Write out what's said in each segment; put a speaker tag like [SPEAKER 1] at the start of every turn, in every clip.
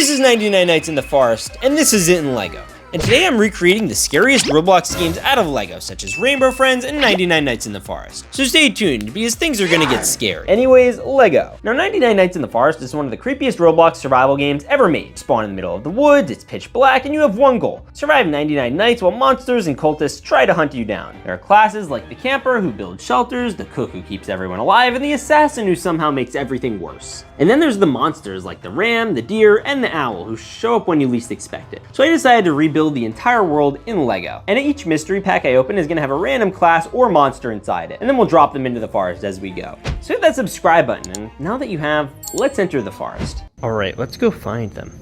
[SPEAKER 1] This is 99 Nights in the Forest, and this is it in Lego. And today I'm recreating the scariest Roblox games out of Lego, such as Rainbow Friends and 99 Nights in the Forest. So stay tuned, because things are gonna get scary. Anyways, Lego. Now 99 Nights in the Forest is one of the creepiest Roblox survival games ever made. You spawn in the middle of the woods, it's pitch black, and you have one goal: survive 99 nights while monsters and cultists try to hunt you down. There are classes like the camper who builds shelters, the cook who keeps everyone alive, and the assassin who somehow makes everything worse. And then there's the monsters like the ram, the deer, and the owl who show up when you least expect it. So I decided to rebuild the entire world in Lego. And each mystery pack I open is gonna have a random class or monster inside it. And then we'll drop them into the forest as we go. So hit that subscribe button, and now that you have, let's enter the forest. All right, let's go find them.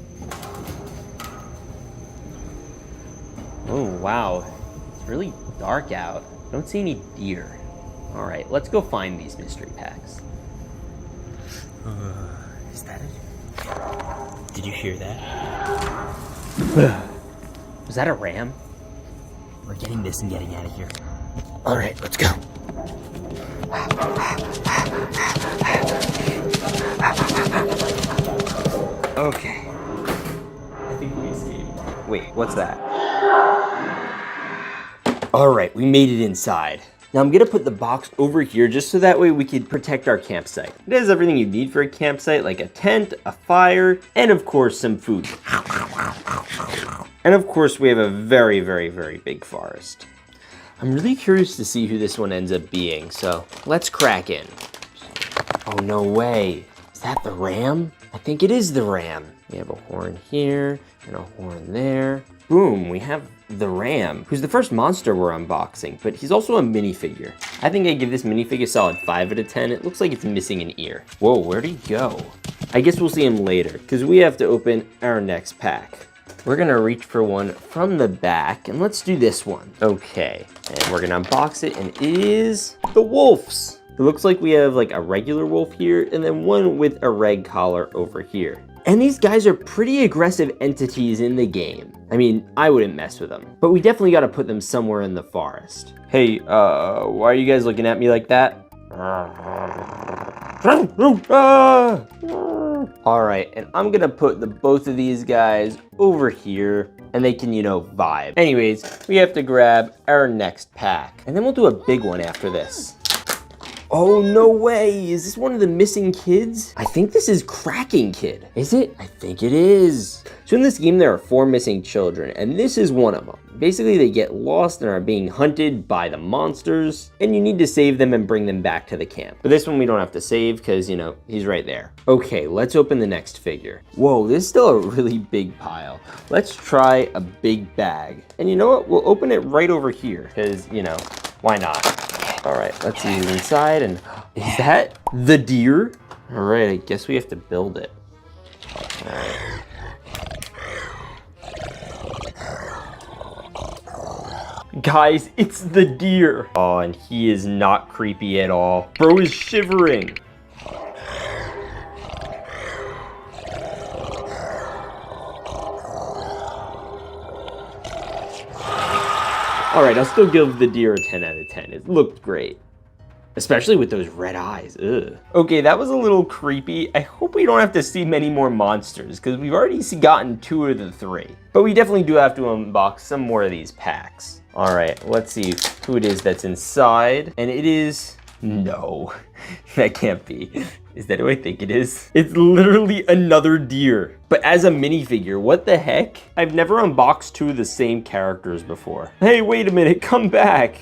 [SPEAKER 1] Oh, wow. It's really dark out. I don't see any deer. All right, let's go find these mystery packs. Is that it? Did you hear that? Was that a ram? We're getting this and getting out of here. All right, let's go. Okay. I think we escaped. Wait, what's that? All right, we made it inside. Now I'm gonna put the box over here just so that way we can protect our campsite. It has everything you need for a campsite, like a tent, a fire, and of course some food. And of course we have a very, very, very big forest. I'm really curious to see who this one ends up being, so let's crack in. Oh, no way. Is that the ram? I think it is the ram. We have a horn here and a horn there. Boom, we have the ram, who's the first monster we're unboxing, but he's also a minifigure. I think I give this minifigure a solid 5 out of 10. It looks like it's missing an ear. Whoa, where'd he go? I guess we'll see him later, because we have to open our next pack. We're gonna reach for one from the back, and let's do this one. Okay, and we're gonna unbox it, and it is the wolves. It looks like we have like a regular wolf here, and then one with a red collar over here. And these guys are pretty aggressive entities in the game. I mean, I wouldn't mess with them, but we definitely gotta put them somewhere in the forest. Hey, why are you guys looking at me like that? All right, and I'm gonna put both of these guys over here, and they can, vibe. Anyways, we have to grab our next pack, and then we'll do a big one after this. Oh, no way. Is this one of the missing kids? I think this is Cracking Kid. Is it? I think it is. So in this game, there are 4 missing children, and this is one of them. Basically, they get lost and are being hunted by the monsters, and you need to save them and bring them back to the camp. But this one we don't have to save because, he's right there. Okay, let's open the next figure. Whoa, this is still a really big pile. Let's try a big bag. And you know what? We'll open it right over here because, why not? All right, let's see who's inside, and is that the deer? All right, I guess we have to build it. All right. Guys, it's the deer. Oh, and he is not creepy at all. Bro is shivering. All right, I'll still give the deer a 10 out of 10. It looked great, especially with those red eyes. Ugh. Okay, that was a little creepy. I hope we don't have to see many more monsters because we've already gotten 2 of the 3. But we definitely do have to unbox some more of these packs. All right, let's see who it is that's inside. And it is, no, that can't be. Is that who I think it is? It's literally another deer, but as a minifigure. What the heck? I've never unboxed 2 of the same characters before. Hey, wait a minute, come back.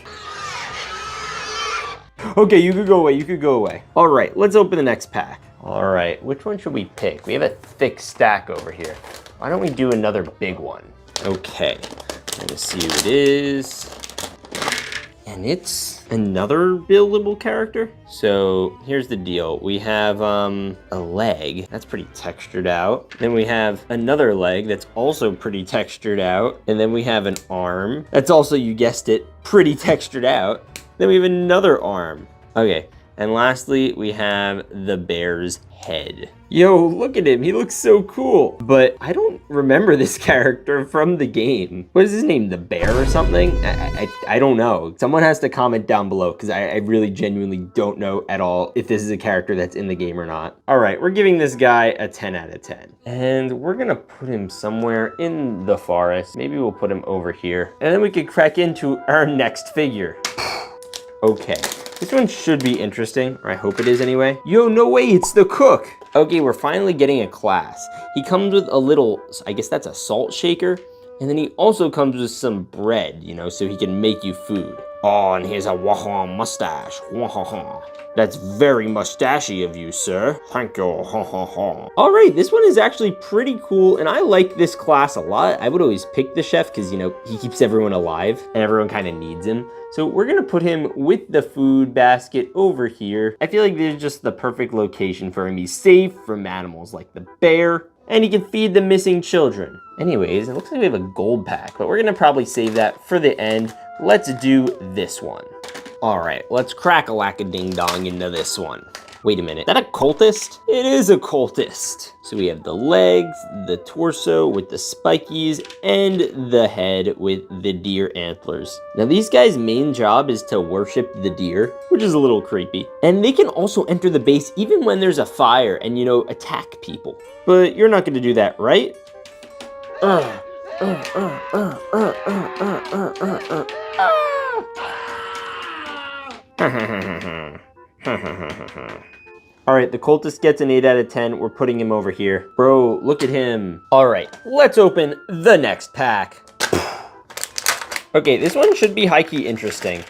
[SPEAKER 1] Okay, you could go away, you could go away. All right, let's open the next pack. All right, which one should we pick? We have a thick stack over here. Why don't we do another big one? Okay, let's see who it is. And it's another buildable character. So here's the deal. We have a leg that's pretty textured out. Then we have another leg that's also pretty textured out. And then we have an arm that's also, you guessed it, pretty textured out. Then we have another arm. Okay, And lastly, we have the bear's head. Yo, look at him. He looks so cool. But I don't remember this character from the game. What is his name? The bear or something? I don't know. Someone has to comment down below because I really genuinely don't know at all if this is a character that's in the game or not. All right, we're giving this guy a 10 out of 10. And we're gonna put him somewhere in the forest. Maybe we'll put him over here. And then we could crack into our next figure. Okay. This one should be interesting, or I hope it is anyway. Yo, no way, it's the cook. Okay, we're finally getting a class. He comes with a little, I guess that's a salt shaker, and then he also comes with some bread, you know, so he can make you food. Oh, and he has a waha mustache. Wahaha. That's very mustachy of you, sir. Thank you. All right, this one is actually pretty cool, and I like this class a lot. I would always pick the chef because, you know, he keeps everyone alive, and everyone kind of needs him. So we're gonna put him with the food basket over here. I feel like this is just the perfect location for him. He's safe from animals like the bear, and he can feed the missing children. Anyways, it looks like we have a gold pack, but we're gonna probably save that for the end. Let's do this one. All right, let's crack a lack-a-ding-dong into this one. Wait a minute, is that a cultist? It is a cultist. So we have the legs, the torso with the spikies, and the head with the deer antlers. Now these guys' main job is to worship the deer, which is a little creepy. And they can also enter the base even when there's a fire and, you know, attack people. But you're not gonna do that, right? All right, the cultist gets an 8 out of 10. We're putting him over here. Bro, look at him. All right, let's open the next pack. Okay, this one should be high-key interesting.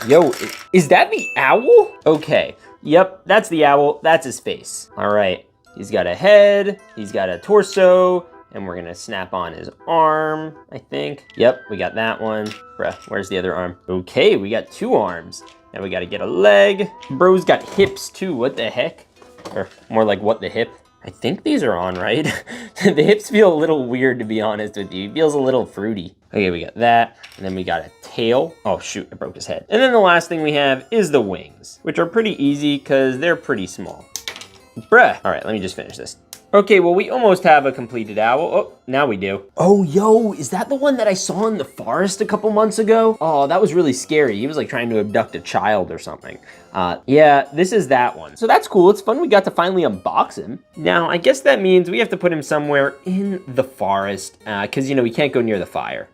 [SPEAKER 1] Yo, is that the owl? Okay, yep, that's the owl. That's his face. All right, he's got a head, he's got a torso, and we're gonna snap on his arm, I think. Yep, we got that one. Bruh, where's the other arm? Okay, we got 2 arms. Now we gotta get a leg. Bro's got hips too, what the heck? Or more like what the hip? I think these are on, right? The hips feel a little weird, to be honest with you. It feels a little fruity. Okay, we got that. And then we got a tail. Oh shoot, I broke his head. And then the last thing we have is the wings, which are pretty easy because they're pretty small. Bruh. All right, let me just finish this. Okay, well, we almost have a completed owl. Oh, now we do. Oh, yo, is that the one that I saw in the forest a couple months ago? Oh, that was really scary. He was like trying to abduct a child or something. Yeah, this is that one. So that's cool. It's fun we got to finally unbox him. Now, I guess that means we have to put him somewhere in the forest because, you know, he can't go near the fire.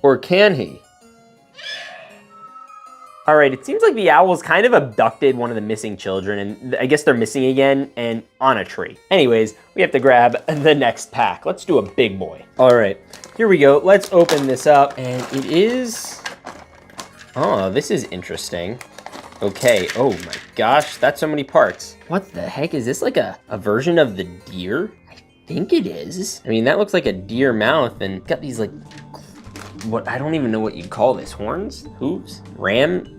[SPEAKER 1] Or can he? All right, it seems like the owls kind of abducted one of the missing children, and I guess they're missing again and on a tree. Anyways, we have to grab the next pack. Let's do a big boy. All right, here we go. Let's open this up, and it is... Oh, this is interesting. Okay, oh my gosh, that's so many parts. What the heck, is this like a version of the deer? I think it is. I mean, that looks like a deer mouth, and got these like... What, I don't even know what you'd call this. Horns? Hooves? Ram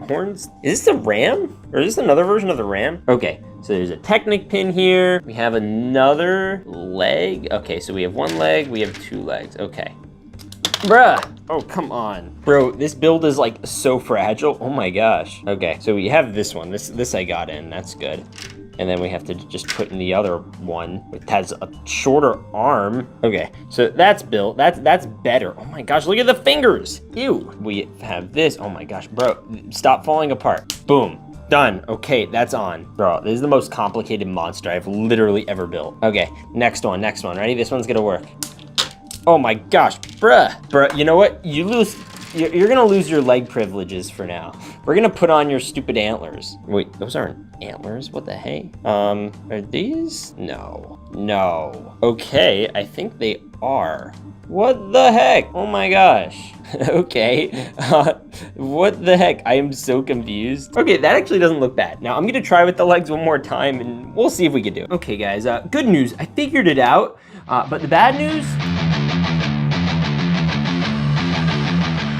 [SPEAKER 1] horns? Is this a ram? Or is this another version of the ram? Okay, so there's a Technic pin here. We have another leg. Okay, so we have 1 leg, we have 2 legs. Okay. Bruh! Oh, come on. Bro, this build is like so fragile. Oh my gosh. Okay, so we have this one. This I got in, that's good. And then we have to just put in the other one. It has a shorter arm. Okay, so that's built. That's better. Oh my gosh, look at the fingers. Ew. We have this. Oh my gosh, bro, stop falling apart. Boom. Done. Okay, that's on. Bro, this is the most complicated monster I've literally ever built. Okay, next one. Ready? This one's gonna work. Oh my gosh, bruh, you know what? You're gonna lose your leg privileges for now. We're gonna put on your stupid antlers. Wait, those aren't antlers, what the hey? Are these? No. Okay, I think they are. What the heck? Oh my gosh. Okay, what the heck? I am so confused. Okay, that actually doesn't look bad. Now I'm gonna try with the legs one more time and we'll see if we can do it. Okay guys, good news, I figured it out, but the bad news,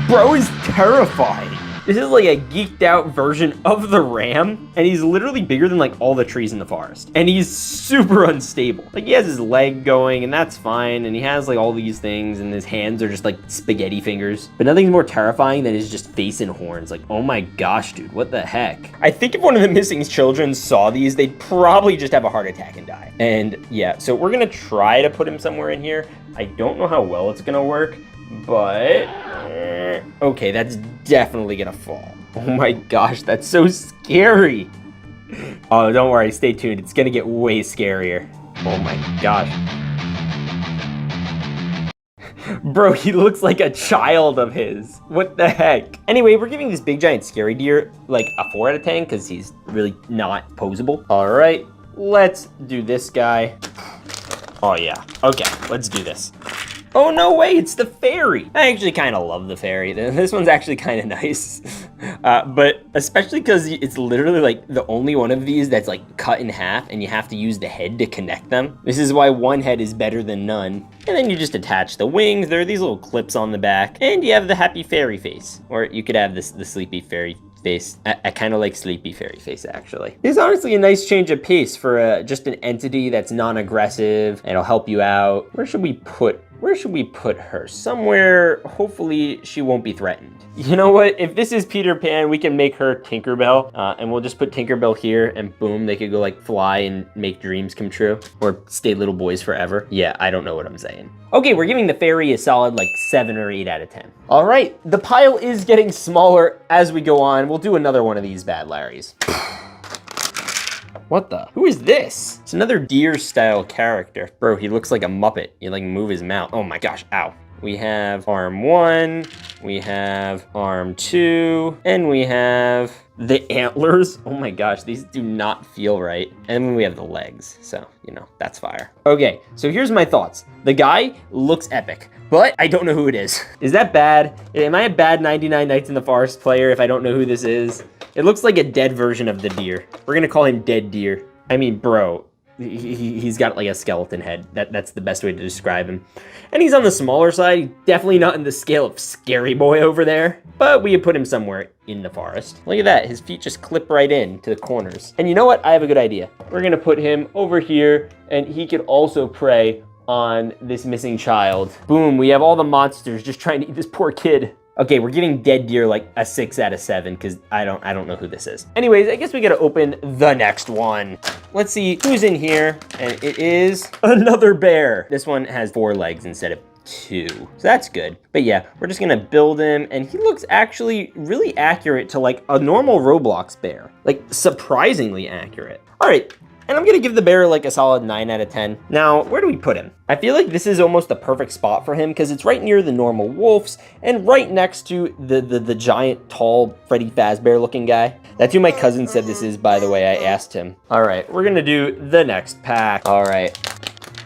[SPEAKER 1] bro is terrifying. This is like a geeked out version of the ram, and he's literally bigger than like all the trees in the forest. And he's super unstable. Like he has his leg going and that's fine, and he has like all these things, and his hands are just like spaghetti fingers. But nothing's more terrifying than his just face and horns. Like, oh my gosh, dude, what the heck? I think if one of the missing children saw these, they'd probably just have a heart attack and die. And yeah, so we're gonna try to put him somewhere in here. I don't know how well it's gonna work, but okay, that's definitely gonna fall. Oh my gosh, that's so scary. Oh, don't worry, stay tuned. It's gonna get way scarier. Oh my gosh. Bro, he looks like a child of his. What the heck? Anyway, we're giving this big giant scary deer like a 4 out of 10 because he's really not posable. All right, let's do this guy. Oh yeah, okay, let's do this. Oh no way, it's the fairy. I actually kind of love the fairy. This one's actually kind of nice. But especially because it's literally like the only one of these that's like cut in half and you have to use the head to connect them. This is why one head is better than none. And then you just attach the wings. There are these little clips on the back and you have the happy fairy face. Or you could have the sleepy fairy face. I kind of like sleepy fairy face actually. It's honestly a nice change of pace for just an entity that's non-aggressive and it'll help you out. Where should we put her? Somewhere, hopefully she won't be threatened. You know what? If this is Peter Pan, we can make her Tinkerbell, and we'll just put Tinkerbell here, and boom, they could go like fly and make dreams come true, or stay little boys forever. Yeah, I don't know what I'm saying. Okay, we're giving the fairy a solid like 7 or 8 out of 10. All right, the pile is getting smaller as we go on. We'll do another one of these bad Larrys. What the? Who is this? It's another deer-style character. Bro, he looks like a Muppet. You like move his mouth. Oh my gosh, ow. We have arm 1, we have arm 2, and we have the antlers. Oh my gosh, these do not feel right. And then we have the legs, so, you know, that's fire. Okay, so here's my thoughts. The guy looks epic, but I don't know who it is. Is that bad? Am I a bad 99 Nights in the Forest player if I don't know who this is? It looks like a dead version of the deer. We're gonna call him Dead Deer. I mean, bro, he's got like a skeleton head. That's the best way to describe him. And he's on the smaller side, definitely not in the scale of Scary Boy over there, but we put him somewhere in the forest. Look at that, his feet just clip right in to the corners. And you know what? I have a good idea. We're gonna put him over here and he could also prey on this missing child. Boom, we have all the monsters just trying to eat this poor kid. Okay, we're giving Dead Deer like a 6 out of 7 because I don't know who this is. Anyways, I guess we gotta open the next one. Let's see who's in here, and it is another bear. This one has 4 legs instead of 2, so that's good. But yeah, we're just gonna build him, and he looks actually really accurate to like a normal Roblox bear. Like surprisingly accurate. All right. And I'm gonna give the bear like a solid 9 out of 10. Now, where do we put him? I feel like this is almost the perfect spot for him because it's right near the normal wolves and right next to the giant, tall Freddy Fazbear looking guy. That's who my cousin said this is, by the way. I asked him. All right, we're gonna do the next pack. All right.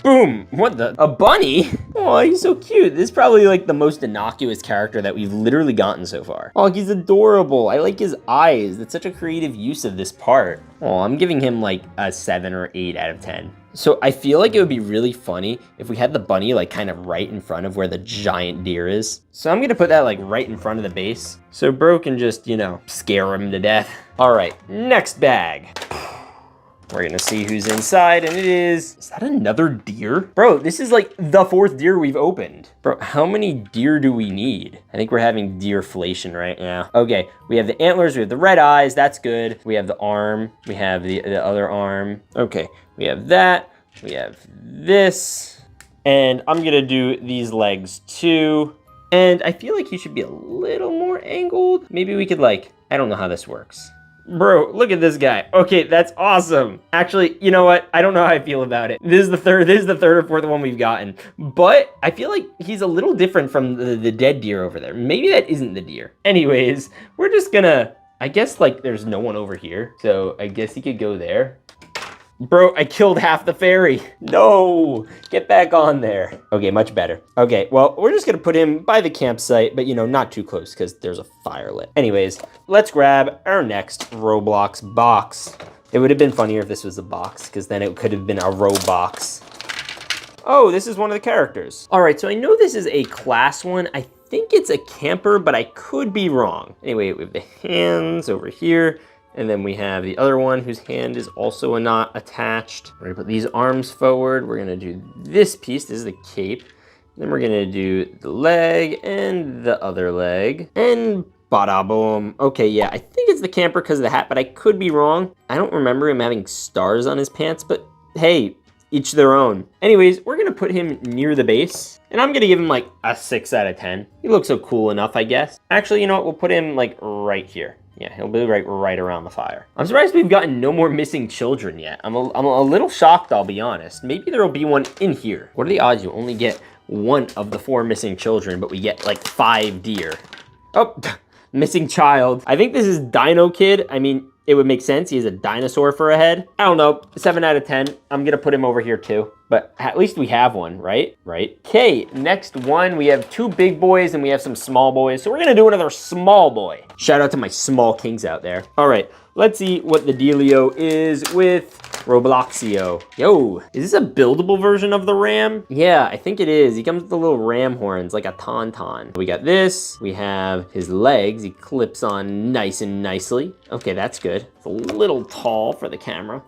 [SPEAKER 1] Boom, what the? A bunny? Oh, he's so cute. This is probably like the most innocuous character that we've literally gotten so far. Oh, he's adorable. I like his eyes. That's such a creative use of this part. Oh, I'm giving him like a 7 or 8 out of 10. So I feel like it would be really funny if we had the bunny like kind of right in front of where the giant deer is. So I'm gonna put that like right in front of the base. So bro can just, you know, scare him to death. All right, next bag. We're gonna see who's inside, and it is that another deer? Bro, this is like the 4th deer we've opened. Bro, how many deer do we need? I think we're having deerflation right now. Okay, we have the antlers, we have the red eyes, that's good. We have the arm, we have the other arm. Okay, we have that, we have this, and I'm gonna do these legs too. And I feel like he should be a little more angled. Maybe we could like, I don't know how this works. Bro, look at this guy. Okay, that's awesome. Actually, you know what? I don't know how I feel about it. This is the third or 4th one we've gotten. But I feel like he's a little different from the dead deer over there. Maybe that isn't the deer. Anyways, we're just gonna, I guess like there's no one over here. So I guess he could go there. Bro, I killed half the fairy. No, get back on there. Okay, much better. Okay, well, we're just gonna put him by the campsite, but you know, not too close because there's a fire lit. Anyways, let's grab our next Roblox box. It would have been funnier if this was a box because then it could have been a Roblox. Oh, this is one of the characters. All right, so I know this is a class one. I think it's a camper, but I could be wrong. Anyway, we have the hands over here. And then we have the other one whose hand is also not attached. We're gonna put these arms forward. We're gonna do this piece. This is the cape. Then we're gonna do the leg and the other leg. And bada boom. Okay, yeah, I think it's the camper because of the hat, but I could be wrong. I don't remember him having stars on his pants, but hey, each their own. Anyways, we're gonna put him near the base, and I'm gonna give him like a 6 out of 10. He looks so cool enough, I guess. Actually, you know what? We'll put him like right here. Yeah, he'll be right around the fire. I'm surprised we've gotten no more missing children yet. I'm a little shocked, I'll be honest. Maybe there'll be one in here. What are the odds you only get one of the 4 missing children, but we get like 5 deer? Oh, missing child. I think this is Dino Kid. I mean, it would make sense. He has a dinosaur for a head. I don't know, 7 out of 10. I'm gonna put him over here too, but at least we have one, right? Right. Okay, next one, we have 2 big boys and we have some small boys. So we're gonna do another small boy. Shout out to my small kings out there. All right, let's see what the dealio is with Robloxio. Yo, is this a buildable version of the ram? Yeah, I think it is. He comes with the little ram horns, like a tauntaun. We got this. We have his legs. He clips on nice and nicely. Okay, that's good. It's a little tall for the camera.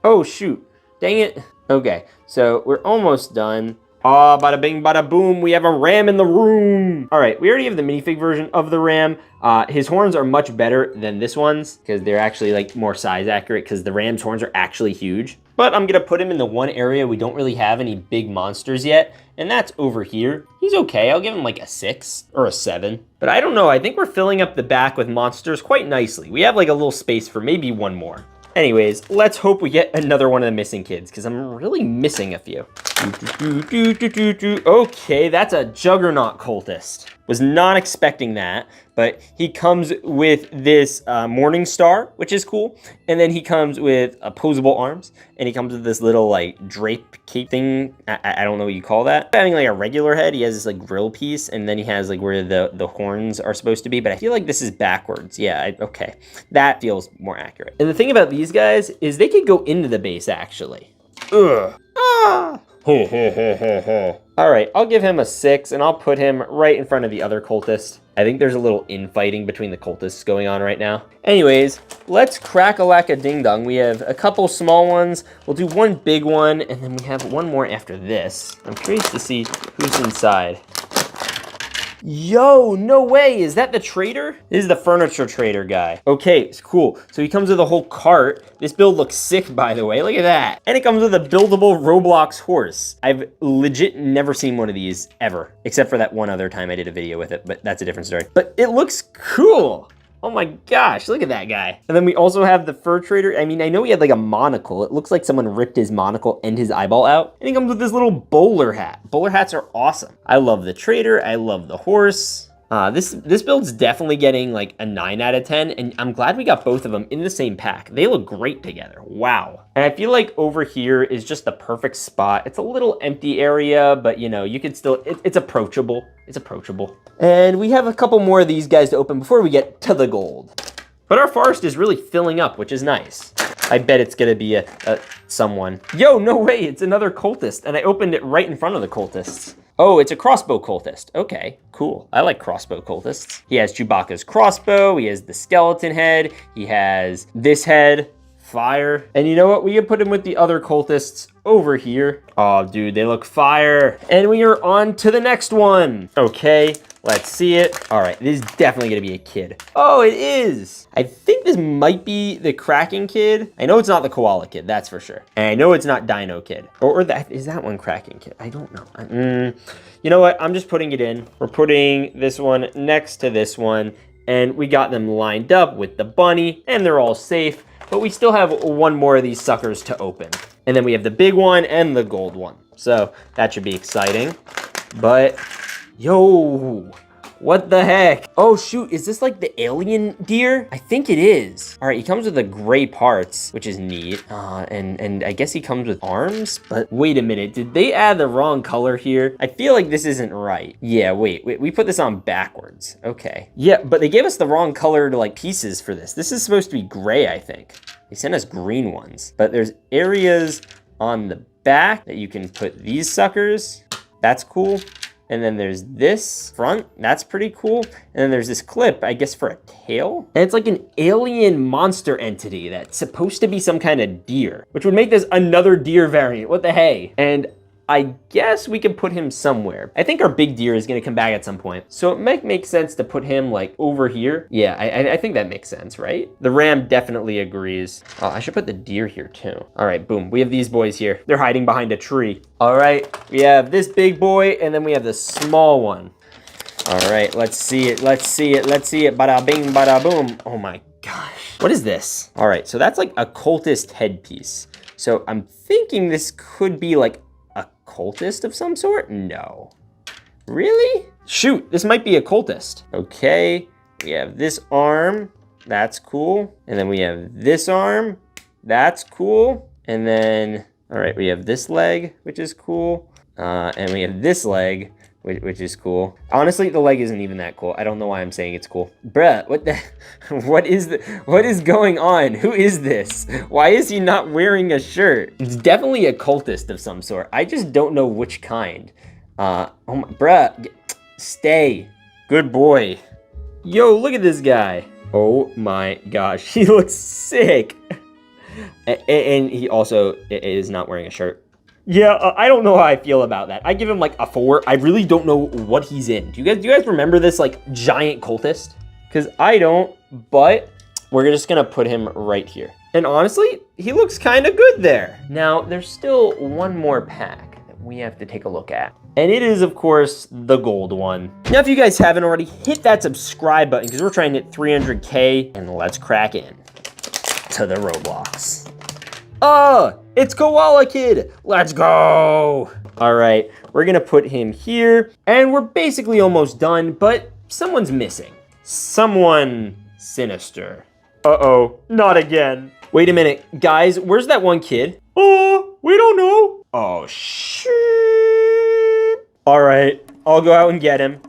[SPEAKER 1] Oh, shoot. Dang it. Okay, so we're almost done. Ah, bada bing, bada boom, we have a ram in the room. All right, we already have the minifig version of the ram. His horns are much better than this one's because they're actually like more size accurate because the ram's horns are actually huge. But I'm gonna put him in the one area we don't really have any big monsters yet, and that's over here. He's okay, I'll give him like a 6 or a 7. But I don't know, I think we're filling up the back with monsters quite nicely. We have like a little space for maybe one more. Anyways, let's hope we get another one of the missing kids because I'm really missing a few. Okay, that's a juggernaut cultist. Was not expecting that, but he comes with this morning star, which is cool. And then he comes with opposable arms, and he comes with this little like drape cape thing. I don't know what you call that. Having like a regular head, he has this like grill piece, and then he has like where the horns are supposed to be, but I feel like this is backwards. Yeah, okay. That feels more accurate. And the thing about these guys is they could go into the base actually. Ugh. Ah. All right, I'll give him a 6 and I'll put him right in front of the other cultist. I think there's a little infighting between the cultists going on right now. Anyways, let's crack-a-lack-a-ding-dong. We have a couple small ones. We'll do one big one, and then we have one more after this. I'm curious to see who's inside. Yo, no way, is that the trader? This is the furniture trader guy. Okay, it's cool. So he comes with a whole cart. This build looks sick, by the way, look at that. And it comes with a buildable Roblox horse. I've legit never seen one of these ever, except for that one other time I did a video with it, but that's a different story. But it looks cool. Oh my gosh, look at that guy. And then we also have the fur trader. I mean, I know he had like a monocle. It looks like someone ripped his monocle and his eyeball out. And he comes with this little bowler hat. Bowler hats are awesome. I love the trader. I love the horse. This build's definitely getting like a 9 out of 10, and I'm glad we got both of them in the same pack. They look great together. Wow. And I feel like over here is just the perfect spot. It's a little empty area, but you know, you could still, it's approachable. It's approachable. And we have a couple more of these guys to open before we get to the gold. But our forest is really filling up, which is nice. I bet it's gonna be someone. Yo, no way, it's another cultist, and I opened it right in front of the cultists. Oh, it's a crossbow cultist. Okay, cool. I like crossbow cultists. He has Chewbacca's crossbow, he has the skeleton head, he has this head, fire. And you know what? We can put him with the other cultists over here. Oh, dude, they look fire. And we are on to the next one. Okay, let's see it. All right, this is definitely gonna be a kid. Oh, it is. I think this might be the Kraken kid. I know it's not the Koala kid, that's for sure. And I know it's not Dino kid. Or that, is that one Kraken kid? I don't know. You know what? I'm just putting it in. We're putting this one next to this one, and we got them lined up with the bunny, and they're all safe. But we still have one more of these suckers to open. And then we have the big one and the gold one. So that should be exciting. But, yo, what the heck? Oh shoot, is this like the alien deer? I think it is. All right, he comes with the gray parts, which is neat. And I guess he comes with arms, but wait a minute, did they add the wrong color here? I feel like this isn't right. Yeah, wait, we put this on backwards. Okay. Yeah, but they gave us the wrong colored like pieces for this. This is supposed to be gray, I think. They sent us green ones, but there's areas on the back that you can put these suckers. That's cool. And then there's this front, that's pretty cool. And then there's this clip, I guess for a tail. And it's like an alien monster entity that's supposed to be some kind of deer, which would make this another deer variant. What the hey? And I guess we can put him somewhere. I think our big deer is gonna come back at some point. So it might make sense to put him like over here. Yeah, I think that makes sense, right? The ram definitely agrees. Oh, I should put the deer here too. All right, boom, we have these boys here. They're hiding behind a tree. All right, we have this big boy and then we have the small one. All right, let's see it, let's see it, let's see it. Bada bing, bada boom. Oh my gosh. What is this? All right, so that's like a cultist headpiece. So I'm thinking this could be like cultist of some sort? No. Really? Shoot, this might be a cultist. Okay, we have this arm, that's cool. And then we have this arm, that's cool. And then, all right, we have this leg, which is cool. And we have this leg, which is cool. Honestly, the leg isn't even that cool. I don't know why I'm saying it's cool. Bruh, what is going on? Who is this? Why is he not wearing a shirt? It's definitely a cultist of some sort. I just don't know which kind. Oh my, bruh, stay. Good boy. Yo, look at this guy. Oh my gosh, he looks sick. And he also is not wearing a shirt. Yeah, I don't know how I feel about that. I give him like a 4. I really don't know what he's in. Do you guys remember this like giant cultist? Because I don't, but we're just gonna put him right here. And honestly, he looks kind of good there. Now, there's still one more pack that we have to take a look at. And it is, of course, the gold one. Now, if you guys haven't already, hit that subscribe button because we're trying to hit 300K and let's crack in to the Roblox. Oh, it's Koala Kid. Let's go. All right, we're gonna put him here and we're basically almost done, but someone's missing. Someone sinister. Uh-oh, not again. Wait a minute, guys, where's that one kid? Oh, we don't know. Oh, shit. All right, I'll go out and get him.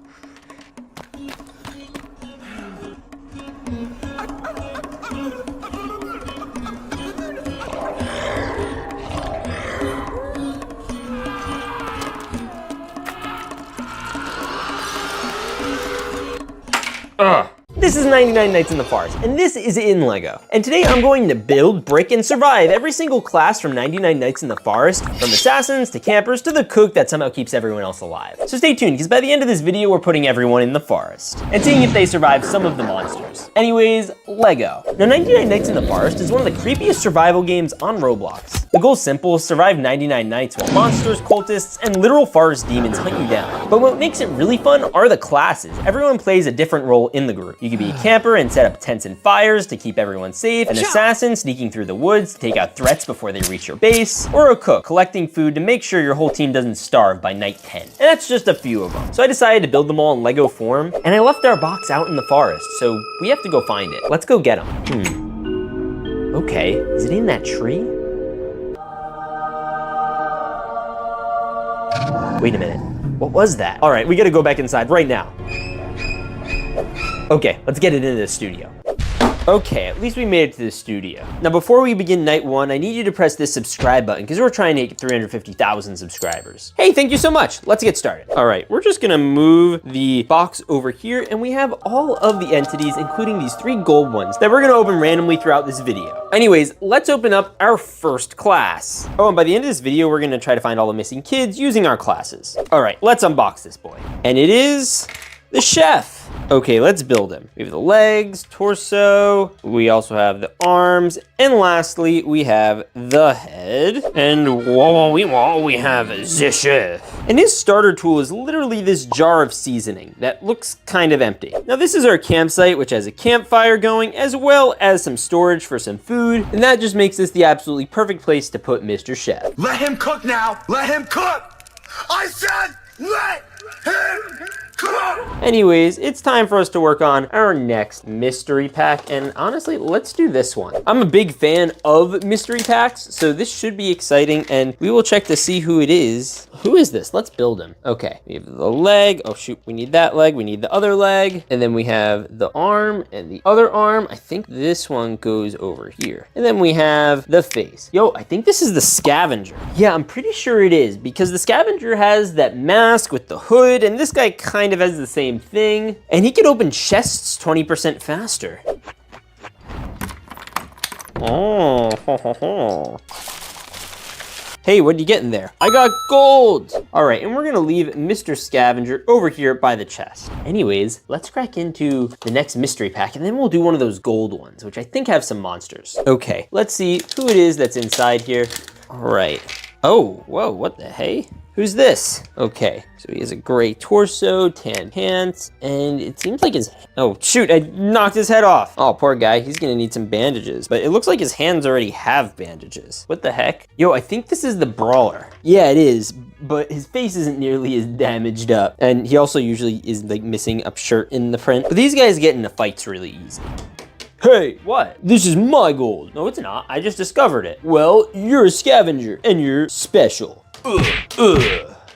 [SPEAKER 1] This is 99 Nights in the Forest, and this is in Lego. And today I'm going to build, brick, and survive every single class from 99 Nights in the Forest, from assassins to campers to the cook that somehow keeps everyone else alive. So stay tuned, because by the end of this video, we're putting everyone in the forest and seeing if they survive some of the monsters. Anyways, Lego. Now, 99 Nights in the Forest is one of the creepiest survival games on Roblox. The goal's simple: survive 99 nights while monsters, cultists, and literal forest demons hunt you down. But what makes it really fun are the classes. Everyone plays a different role in the group. You can be a camper and set up tents and fires to keep everyone safe, an assassin sneaking through the woods to take out threats before they reach your base, or a cook collecting food to make sure your whole team doesn't starve by night 10. And that's just a few of them. So I decided to build them all in Lego form, and I left our box out in the forest, so we have to go find it. Let's go get them. Okay, is it in that tree? Wait a minute, what was that? All right, we gotta go back inside right now. Okay, let's get it into the studio. Okay, at least we made it to the studio. Now, before we begin night 1, I need you to press this subscribe button because we're trying to hit 350,000 subscribers. Hey, thank you so much. Let's get started. All right, we're just gonna move the box over here and we have all of the entities, including these 3 gold ones that we're gonna open randomly throughout this video. Anyways, let's open up our first class. Oh, and by the end of this video, we're gonna try to find all the missing kids using our classes. All right, let's unbox this boy. And it is the chef. Okay, let's build him. We have the legs, torso, we also have the arms, and lastly, we have the head. And we have the chef. And his starter tool is literally this jar of seasoning that looks kind of empty. Now, this is our campsite, which has a campfire going, as well as some storage for some food, and that just makes this the absolutely perfect place to put Mr. Chef.
[SPEAKER 2] Let him cook now! Let him cook! I said let him cook!
[SPEAKER 1] Anyways, it's time for us to work on our next mystery pack. And honestly, let's do this one. I'm a big fan of mystery packs, so this should be exciting. And we will check to see who it is. Who is this? Let's build him. Okay, we have the leg. Oh shoot, we need that leg. We need the other leg. And then we have the arm and the other arm. I think this one goes over here. And then we have the face. Yo, I think this is the scavenger. Yeah, I'm pretty sure it is because the scavenger has that mask with the hood and this guy kind of has the same thing. And he can open chests 20% faster. Oh, ho, ho, ho. Hey, what are you getting there? I got gold! All right, and we're gonna leave Mr. Scavenger over here by the chest. Anyways, let's crack into the next mystery pack and then we'll do one of those gold ones, which I think have some monsters. Okay, let's see who it is that's inside here. All right. Oh, whoa, what the hey? Who's this? Okay, so he has a gray torso, tan pants, and it seems like his, oh shoot, I knocked his head off. Oh, poor guy, he's gonna need some bandages, but it looks like his hands already have bandages. What the heck? Yo, I think this is the brawler. Yeah, it is, but his face isn't nearly as damaged up. And he also usually is like missing a shirt in the print. But these guys get into fights really easy. Hey, what? This is my gold. No, it's not. I just discovered it. Well, you're a scavenger and you're special.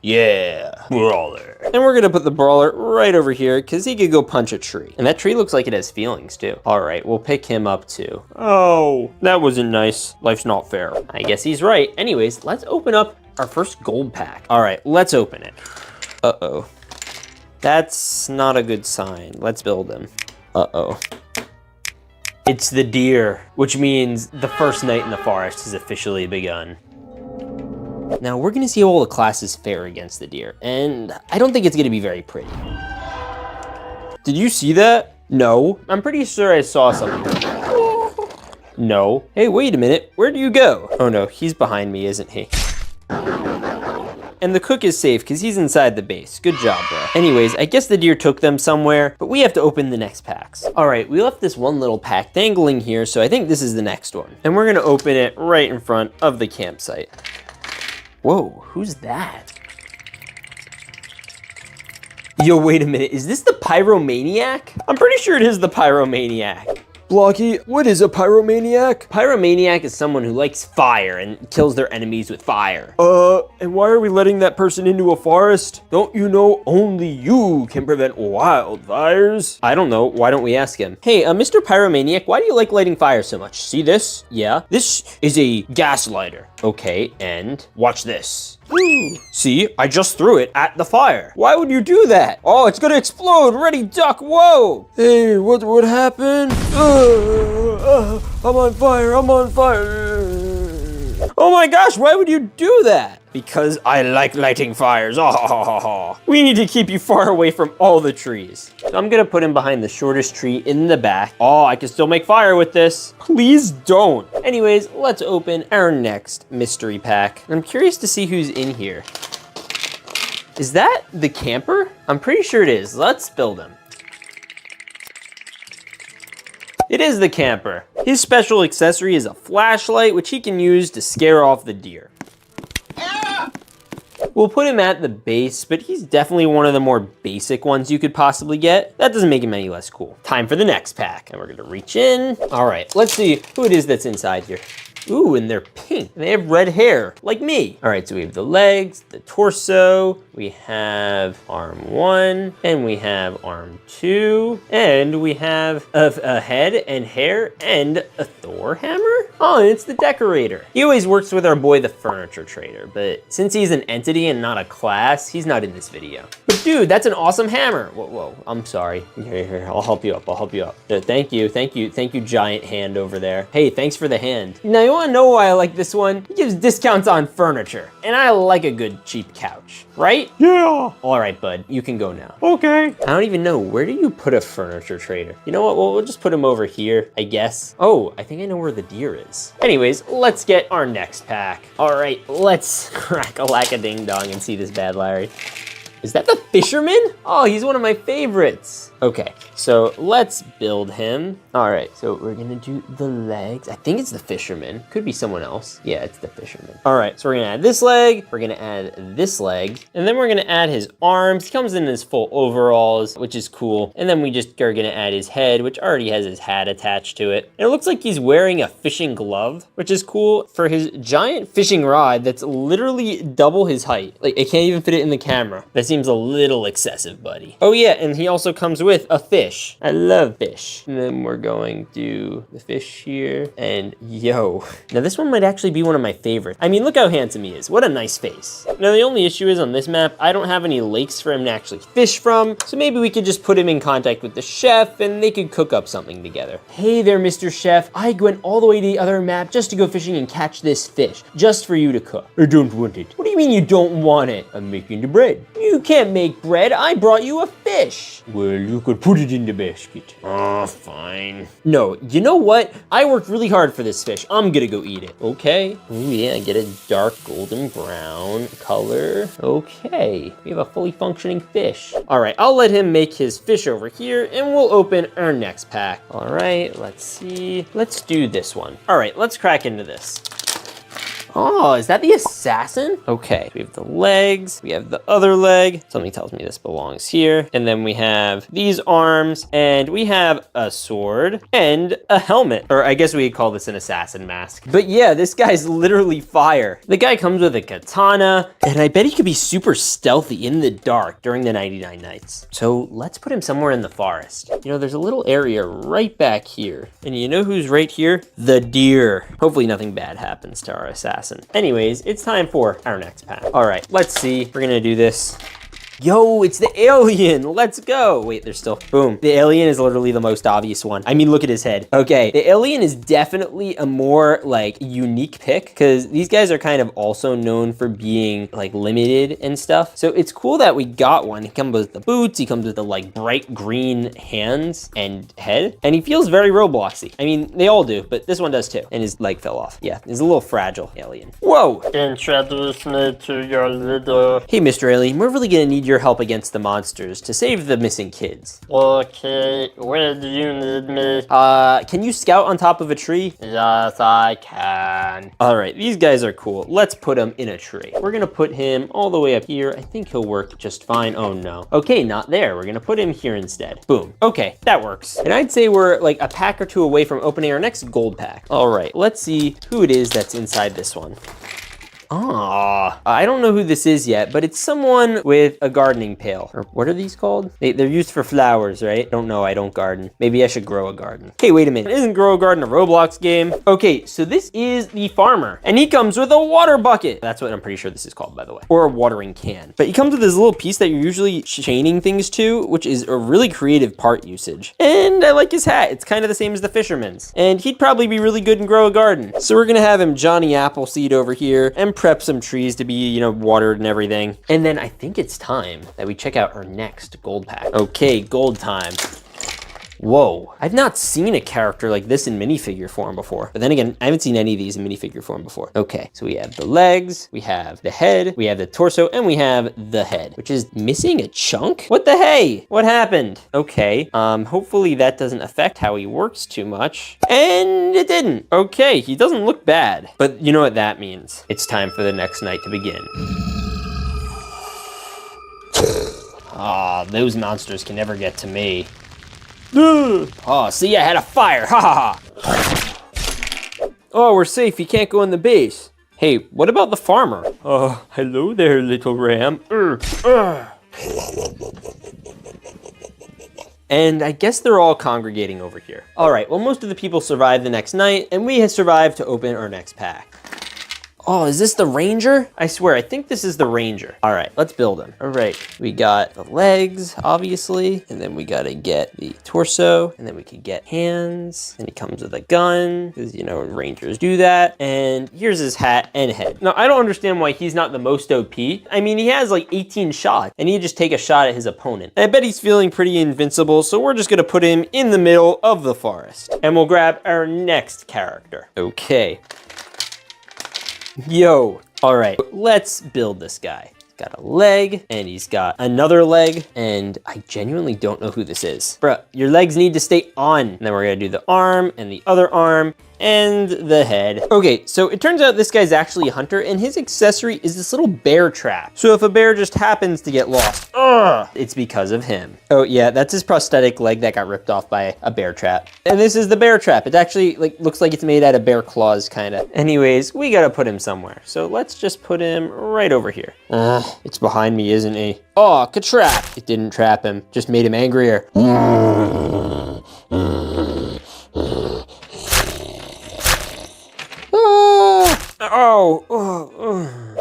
[SPEAKER 1] Yeah, brawler. And we're gonna put the brawler right over here because he could go punch a tree. And that tree looks like it has feelings too. All right, we'll pick him up too. Oh, that wasn't nice. Life's not fair. I guess he's right. Anyways, let's open up our first gold pack. All right, let's open it. Uh-oh. That's not a good sign. Let's build him. Uh-oh. It's the deer, which means the first night in the forest has officially begun. Now we're gonna see how all the classes fare against the deer, and I don't think it's gonna be very pretty. Did you see that? No. I'm pretty sure I saw something. No. Hey, wait a minute, where do you go? Oh no, he's behind me, isn't he? And the cook is safe because he's inside the base. Good job, bro. Anyways, I guess the deer took them somewhere, but we have to open the next packs. All right, we left this one little pack dangling here, so I think this is the next one. And we're gonna open it right in front of the campsite. Whoa, who's that? Yo, wait a minute, is this the pyromaniac? I'm pretty sure it is the pyromaniac. Blocky, what is a pyromaniac? Pyromaniac is someone who likes fire and kills their enemies with fire. And why are we letting that person into a forest? Don't you know only you can prevent wildfires? I don't know, why don't we ask him? Hey, Mr. Pyromaniac, why do you like lighting fire so much? See this? Yeah, this is a gas lighter. Okay, and watch this. Ooh. See, I just threw it at the fire. Why would you do that? Oh, it's gonna explode. Ready, duck, whoa. Hey, what happened? I'm on fire, I'm on fire. Oh my gosh, why would you do that? Because I like lighting fires. Oh, we need to keep you far away from all the trees. So I'm gonna put him behind the shortest tree in the back. Oh, I can still make fire with this. Please don't. Anyways, let's open our next mystery pack. I'm curious to see who's in here. Is that the camper? I'm pretty sure it is. Let's build him. It is the camper. His special accessory is a flashlight, which he can use to scare off the deer. We'll put him at the base, but he's definitely one of the more basic ones you could possibly get. That doesn't make him any less cool. Time for the next pack. And we're gonna reach in. All right, let's see who it is that's inside here. Ooh, and they're pink. And they have red hair, like me. All right, so we have the legs, the torso, we have arm 1, and we have arm 2, and we have a head and hair and a Thor hammer? Oh, and it's the decorator. He always works with our boy, the furniture trader, but since he's an entity and not a class, he's not in this video. But dude, that's an awesome hammer. Whoa, I'm sorry. Here, I'll help you up, Thank you, giant hand over there. Hey, thanks for the hand. Now, you wanna know why I like this one? He gives discounts on furniture, and I like a good cheap couch, right? Yeah. All right, bud, you can go now. Okay. I don't even know, where do you put a furniture trader? You know what, well, we'll just put him over here, I guess. Oh, I think I know where the deer is. Anyways, let's get our next pack. All right, let's crack a lack-a-ding-dong and see this bad Larry. Is that the fisherman? Oh, he's one of my favorites. Okay, so let's build him. All right, so we're gonna do the legs. I think it's the fisherman. Could be someone else. Yeah, it's the fisherman. All right, so we're gonna add this leg. We're gonna add this leg. And then we're gonna add his arms. He comes in his full overalls, which is cool. And then we just are gonna add his head, which already has his hat attached to it. And it looks like he's wearing a fishing glove, which is cool for his giant fishing rod that's literally double his height. Like, I can't even fit it in the camera. That seems a little excessive, buddy. Oh yeah, and he also comes with a fish. I love fish. And then we're going to do the fish here. And yo, now this one might actually be one of my favorites. I mean, look how handsome he is. What a nice face. Now the only issue is on this map, I don't have any lakes for him to actually fish from. So maybe we could just put him in contact with the chef and they could cook up something together. Hey there, Mr. Chef. I went all the way to the other map just to go fishing and catch this fish, just for you to cook. I don't want it. What do you mean you don't want it? I'm making the bread. You can't make bread. I brought you a fish. Well, you could put it in the basket. Oh, fine. No, you know what? I worked really hard for this fish. I'm gonna go eat it. Okay. Oh yeah, get a dark golden brown color. Okay, we have a fully functioning fish. All right, I'll let him make his fish over here and we'll open our next pack. All right, let's see. Let's do this one. All right, let's crack into this. Oh, is that the assassin? Okay, we have the legs, we have the other leg. Something tells me this belongs here. And then we have these arms, and we have a sword and a helmet. Or I guess we could call this an assassin mask. But yeah, this guy's literally fire. The guy comes with a katana, and I bet he could be super stealthy in the dark during the 99 nights. So let's put him somewhere in the forest. You know, there's a little area right back here. And you know who's right here? The deer. Hopefully nothing bad happens to our assassin. Anyways, it's time for our next pack. All right, let's see. We're gonna do this. Yo, it's the alien. Let's go. Wait, there's still, boom. The alien is literally the most obvious one. I mean, look at his head. Okay, the alien is definitely a more like unique pick because these guys are kind of also known for being like limited and stuff. So it's cool that we got one. He comes with the boots. He comes with the like bright green hands and head. And he feels very Robloxy. I mean, they all do, but this one does too. And his leg fell off. Yeah, he's a little fragile alien. Whoa. Introduce me to your little... Hey, Mr. Alien, we're really gonna need your help against the monsters to save the missing kids. Okay, where do you need me? Can you scout on top of a tree? Yes, I can. All right, these guys are cool. Let's put him in a tree. We're gonna put him all the way up here. I think he'll work just fine. Oh no. Okay, not there. We're gonna put him here instead. Boom. Okay, that works. And I'd say we're like a pack or two away from opening our next gold pack. All right, let's see who it is that's inside this one. Ah, I don't know who this is yet, but it's someone with a gardening pail. Or what are these called? They're used for flowers, right? Don't know, I don't garden. Maybe I should grow a garden. Hey, wait a minute. Isn't Grow a Garden a Roblox game? Okay, so this is the farmer, and he comes with a water bucket. That's what I'm pretty sure this is called, by the way. Or a watering can. But he comes with this little piece that you're usually chaining things to, which is a really creative part usage. And I like his hat. It's kind of the same as the fisherman's. And he'd probably be really good in Grow a Garden. So we're gonna have him Johnny Appleseed over here and prep some trees to be, you know, watered and everything. And then I think it's time that we check out our next gold pack. Okay, gold time. Whoa, I've not seen a character like this in minifigure form before. But then again, I haven't seen any of these in minifigure form before. Okay, so we have the legs, we have the head, we have the torso, and we have the head, which is missing a chunk? What the hey? What happened? Okay, hopefully that doesn't affect how he works too much. And it didn't. Okay, he doesn't look bad. But you know what that means? It's time for the next night to begin. Ah, those monsters can never get to me. Oh, see, I had a fire, ha ha ha. Oh, we're safe, he can't go in the base. Hey, what about the farmer? Oh, hello there, little ram. And I guess they're all congregating over here. All right, well, most of the people survived the next night, and we have survived to open our next pack. Oh, is this the ranger? I swear, I think this is the ranger. All right, let's build him. All right, we got the legs, obviously, and then we gotta get the torso, and then we could get hands, and he comes with a gun, because, you know, rangers do that. And here's his hat and head. Now, I don't understand why he's not the most OP. I mean, he has like 18 shots, and he just take a shot at his opponent. And I bet he's feeling pretty invincible, so we're just gonna put him in the middle of the forest. And we'll grab our next character. Okay. Yo, all right, let's build this guy. got a leg, and he's got another leg, and I genuinely don't know who this is. Bruh, your legs need to stay on. And then we're gonna do the arm and the other arm and the head. Okay, so it turns out this guy's actually a hunter, and his accessory is this little bear trap. So if a bear just happens to get lost, it's because of him. Oh yeah, that's his prosthetic leg that got ripped off by a bear trap. And this is the bear trap. It actually looks like it's made out of bear claws, kinda. Anyways, we gotta put him somewhere. So let's just put him right over here. It's behind me, isn't he? Oh, ka-trap. It didn't trap him, just made him angrier.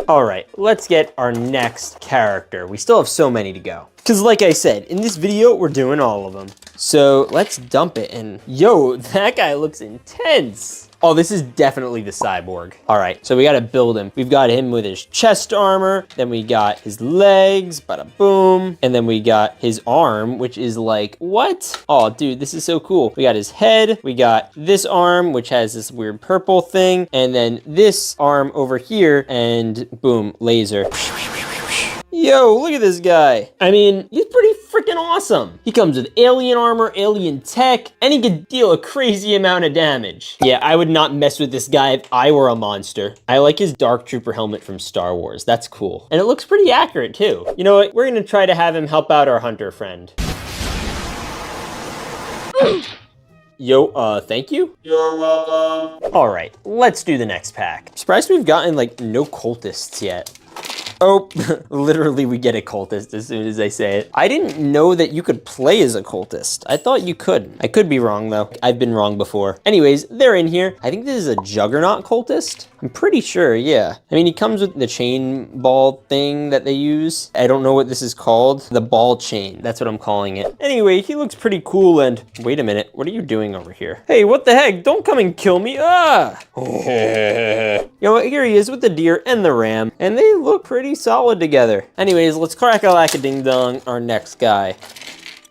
[SPEAKER 1] All right, let's get our next character. We still have so many to go. Because like I said, in this video, we're doing all of them. So let's dump it, and yo, that guy looks intense. Oh, this is definitely the cyborg. All right, so we gotta build him. We've got him with his chest armor, then we got his legs, bada boom, and then we got his arm, which is like, what? Oh, dude, this is so cool. We got his head, we got this arm, which has this weird purple thing, and then this arm over here, and boom, laser. Yo, look at this guy. I mean, he's pretty freaking awesome. He comes with alien armor, alien tech, and he can deal a crazy amount of damage. Yeah, I would not mess with this guy if I were a monster. I like his Dark Trooper helmet from Star Wars. That's cool. And it looks pretty accurate too. You know what? We're gonna try to have him help out our hunter friend. Yo, thank you?
[SPEAKER 2] You're welcome.
[SPEAKER 1] All right, let's do the next pack. I'm surprised we've gotten like no cultists yet. Oh, literally we get a cultist as soon as I say it. I didn't know that you could play as a cultist. I thought you couldn't. I could be wrong though. I've been wrong before. Anyways, they're in here. I think this is a juggernaut cultist. I'm pretty sure, yeah. I mean, he comes with the chain ball thing that they use. I don't know what this is called. The ball chain, that's what I'm calling it. Anyway, he looks pretty cool, and wait a minute, what are you doing over here? Hey, what the heck? Don't come and kill me, You know what, here he is with the deer and the ram, and they look pretty solid together. Anyways, let's crack-a-lack-a-ding-dong our next guy.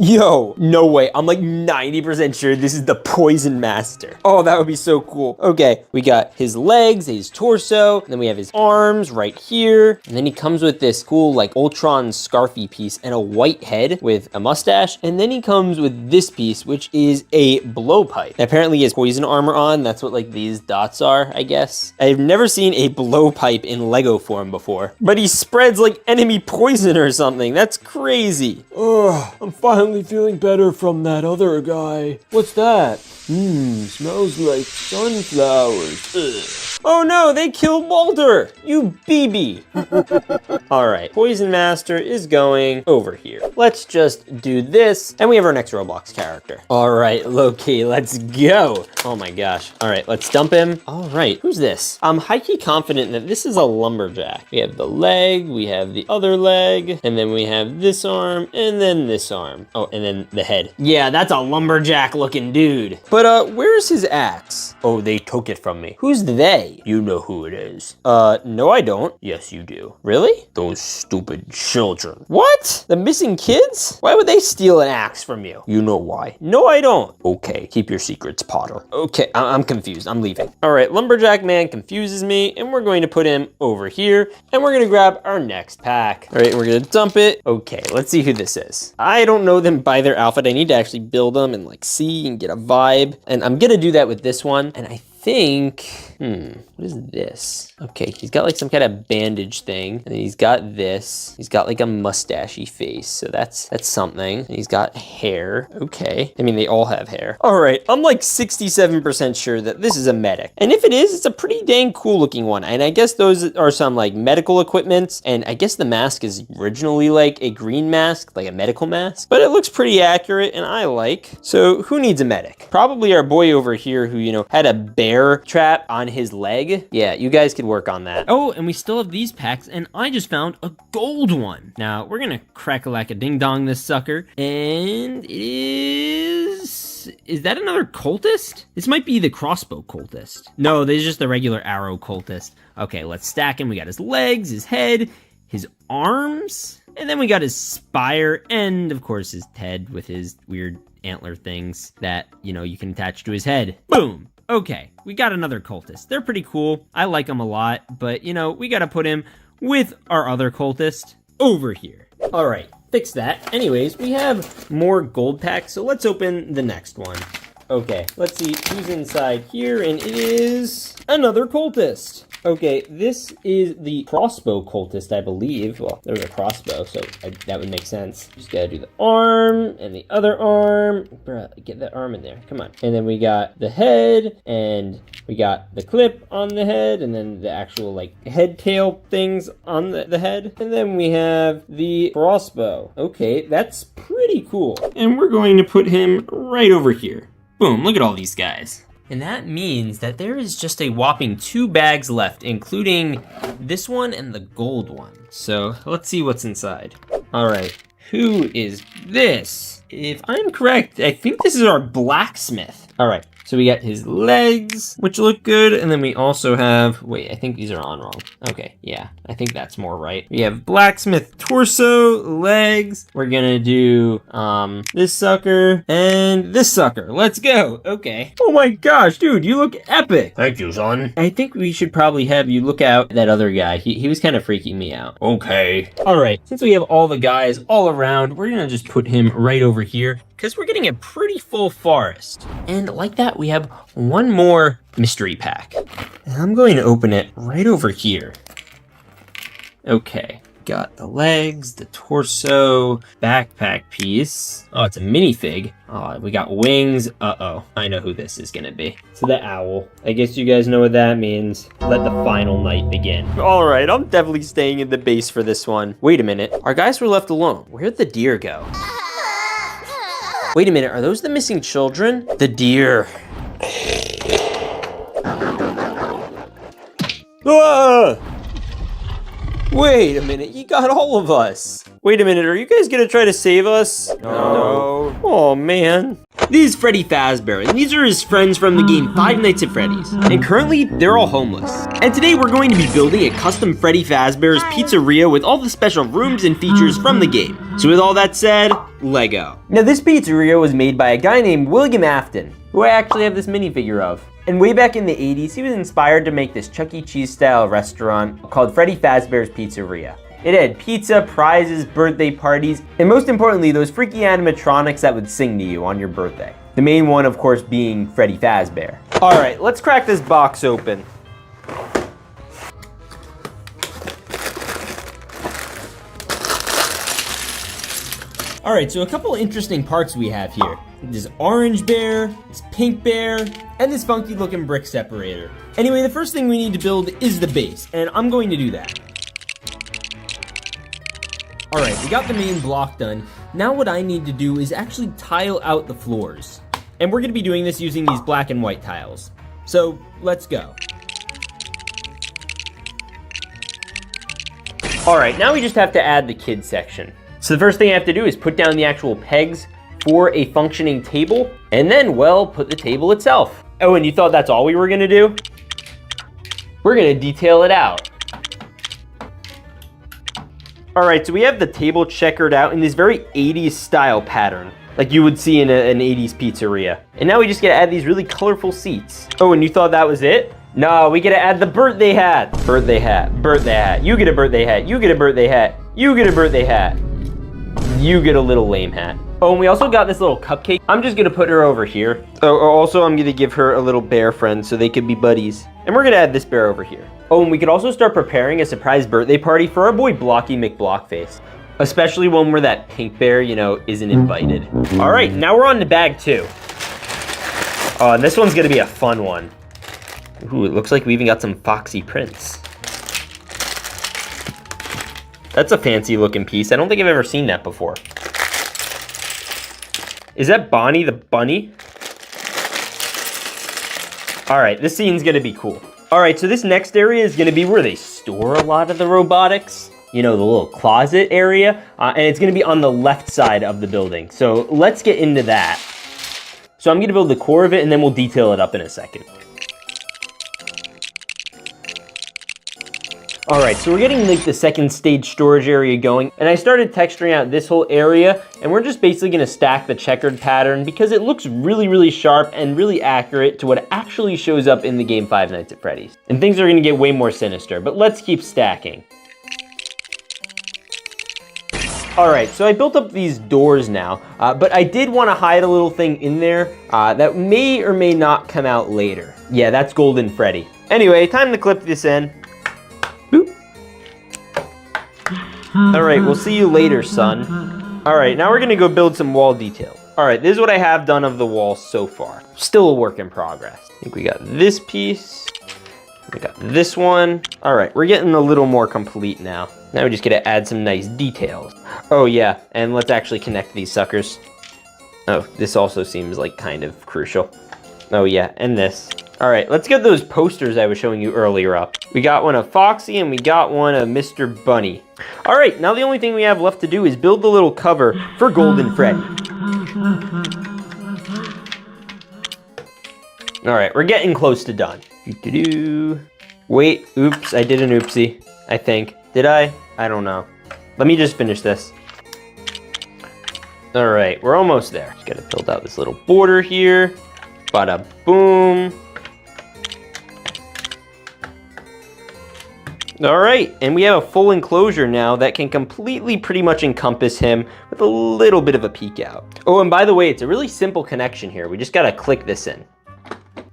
[SPEAKER 1] Yo, no way. I'm like 90% sure this is the Poison Master. Oh, that would be so cool. Okay, we got his legs, his torso, and then we have his arms right here. And then he comes with this cool like Ultron scarfy piece and a white head with a mustache. And then he comes with this piece, which is a blowpipe. Apparently he has poison armor on. That's what like these dots are, I guess. I've never seen a blowpipe in Lego form before. But he spreads like enemy poison or something. That's crazy.
[SPEAKER 2] Oh, I'm finally feeling better from that other guy. What's that? Smells like sunflowers. Ugh.
[SPEAKER 1] Oh no, they killed Walter! You BB! Alright, Poison Master is going over here. Let's just do this, and we have our next Roblox character. Alright, Loki, let's go! Oh my gosh. Alright, let's dump him. Alright, who's this? I'm high-key confident that this is a lumberjack. We have the leg, we have the other leg, and then we have this arm, and then this arm. Oh, and then the head. Yeah, that's a lumberjack-looking dude. But, where's his axe? Oh, they took it from me. Who's they? You know who it is. No I don't. Yes, you do. Really? Those stupid children. What? The missing kids? Why would they steal an axe from you? You know why. No, I don't. Okay, keep your secrets, Potter. Okay, I'm confused. I'm leaving. All right, Lumberjack Man confuses me, and we're going to put him over here, and we're gonna grab our next pack. All right, we're gonna dump it. Okay, let's see who this is. I don't know them by their outfit. I need to actually build them and like see and get a vibe, and I'm gonna do that with this one, and I think, what is this? Okay, he's got like some kind of bandage thing, and he's got this. He's got like a mustachy face, so that's something. And he's got hair, okay. I mean, they all have hair. All right, I'm like 67% sure that this is a medic. And if it is, it's a pretty dang cool looking one. And I guess those are some like medical equipments, and I guess the mask is originally like a green mask, like a medical mask, but it looks pretty accurate and I like. So who needs a medic? Probably our boy over here who, you know, had a bear trap on his leg. Yeah, you guys could work on that. Oh, and we still have these packs, and I just found a gold one. Now, we're gonna crack-a-lack-a-ding-dong this sucker, and it is that another cultist? This might be the crossbow cultist. No, this is just the regular arrow cultist. Okay, let's stack him. We got his legs, his head, his arms, and then we got his spire, and of course his head with his weird antler things that, you know, you can attach to his head. Boom! Okay, we got another cultist. They're pretty cool. I like them a lot, but, you know, we gotta put him with our other cultist. over here. All right, fix that. Anyways, we have more gold packs, so let's open the next one. Okay, let's see who's inside here, and it is another cultist. Okay, this is the crossbow cultist, I believe. Well, there's a crossbow, so that would make sense. Just gotta do the arm and the other arm. Bruh, get that arm in there. Come on. And then we got the head, and we got the clip on the head, and then the actual, like, head tail things on the head. And then we have the crossbow. Okay, that's pretty cool. And we're going to put him right over here. Boom, look at all these guys. And that means that there is just a whopping 2 bags left, including this one and the gold one. So let's see what's inside. All right, who is this? If I'm correct, I think this is our blacksmith. All right, so we got his legs, which look good. And then we also have, wait, I think these are on wrong. Okay, yeah, I think that's more right. We have blacksmith torso, legs. We're gonna do this sucker and this sucker. Let's go, okay. Oh my gosh, dude, you look epic.
[SPEAKER 2] Thank you, son.
[SPEAKER 1] I think we should probably have you look out that other guy. He was kind of freaking me out.
[SPEAKER 2] Okay.
[SPEAKER 1] All right, since we have all the guys all around, we're gonna just put him right over here because we're getting a pretty full forest. And like that, we have one more mystery pack. And I'm going to open it right over here. Okay, got the legs, the torso, backpack piece. Oh, it's a minifig. Oh, we got wings. Uh-oh, I know who this is gonna be. It's the owl. I guess you guys know what that means. Let the final night begin. All right, I'm definitely staying in the base for this one. Wait a minute, our guys were left alone. Where'd the deer go? Wait a minute, are those the missing children? The deer. Ah! Wait a minute, he got all of us. Wait a minute, are you guys gonna try to save us?
[SPEAKER 2] No.
[SPEAKER 1] Oh man. This is Freddy Fazbear, and these are his friends from the game Five Nights at Freddy's. And currently, they're all homeless. And today we're going to be building a custom Freddy Fazbear's pizzeria with all the special rooms and features from the game. So with all that said, Lego. Now this pizzeria was made by a guy named William Afton, who I actually have this minifigure of. And way back in the 80s, he was inspired to make this Chuck E. Cheese style restaurant called Freddy Fazbear's Pizzeria. It had pizza, prizes, birthday parties, and most importantly, those freaky animatronics that would sing to you on your birthday. The main one, of course, being Freddy Fazbear. All right, let's crack this box open. All right, so a couple interesting parts we have here. This orange bear, this pink bear, and this funky looking brick separator. Anyway, the first thing we need to build is the base, and I'm going to do that. All right, we got the main block done. Now what I need to do is actually tile out the floors. And we're gonna be doing this using these black and white tiles. So let's go. All right, now we just have to add the kids section. So the first thing I have to do is put down the actual pegs for a functioning table, and then, well, put the table itself. Oh, and you thought that's all we were gonna do? We're gonna detail it out. All right, so we have the table checkered out in this very 80s style pattern, like you would see in an 80s pizzeria. And now we just gotta add these really colorful seats. Oh, and you thought that was it? No, we gotta add the birthday hat. Birthday hat, birthday hat. You get a birthday hat, you get a birthday hat, you get a birthday hat. You get a little lame hat. Oh, and we also got this little cupcake. I'm just gonna put her over here. Oh, also I'm gonna give her a little bear friend so they could be buddies. And we're gonna add this bear over here. Oh, and we could also start preparing a surprise birthday party for our boy Blocky McBlockface. Especially one where that pink bear, you know, isn't invited. All right, now we're on to bag 2. Oh, and this one's gonna be a fun one. Ooh, it looks like we even got some foxy prints. That's a fancy looking piece. I don't think I've ever seen that before. Is that Bonnie the bunny? All right, this scene's gonna be cool. All right, so this next area is gonna be where they store a lot of the robotics. You know, the little closet area. And it's gonna be on the left side of the building. So let's get into that. So I'm gonna build the core of it and then we'll detail it up in a second. All right, so we're getting like the second stage storage area going, and I started texturing out this whole area, and we're just basically gonna stack the checkered pattern because it looks really, really sharp and really accurate to what actually shows up in the game Five Nights at Freddy's. And things are gonna get way more sinister, but let's keep stacking. All right, so I built up these doors now, but I did want to hide a little thing in there that may or may not come out later. Yeah, that's Golden Freddy. Anyway, time to clip this in. Boop. All right, we'll see you later, son. All right, now we're gonna go build some wall detail. All right, this is what I have done of the wall so far. Still a work in progress. I think we got this piece. We got this one. All right, we're getting a little more complete now. Now we just gotta add some nice details. Oh yeah, and let's actually connect these suckers. Oh, this also seems like kind of crucial. Oh yeah, and this. All right, let's get those posters I was showing you earlier up. We got one of Foxy and we got one of Mr. Bunny. All right, now the only thing we have left to do is build the little cover for Golden Freddy. All right, we're getting close to done. Wait, oops, I did an oopsie, I think. Did I? I don't know. Let me just finish this. All right, we're almost there. Just gotta build out this little border here. Bada boom. All right, and we have a full enclosure now that can completely pretty much encompass him with a little bit of a peek out. Oh, and by the way, it's a really simple connection here. We just gotta click this in.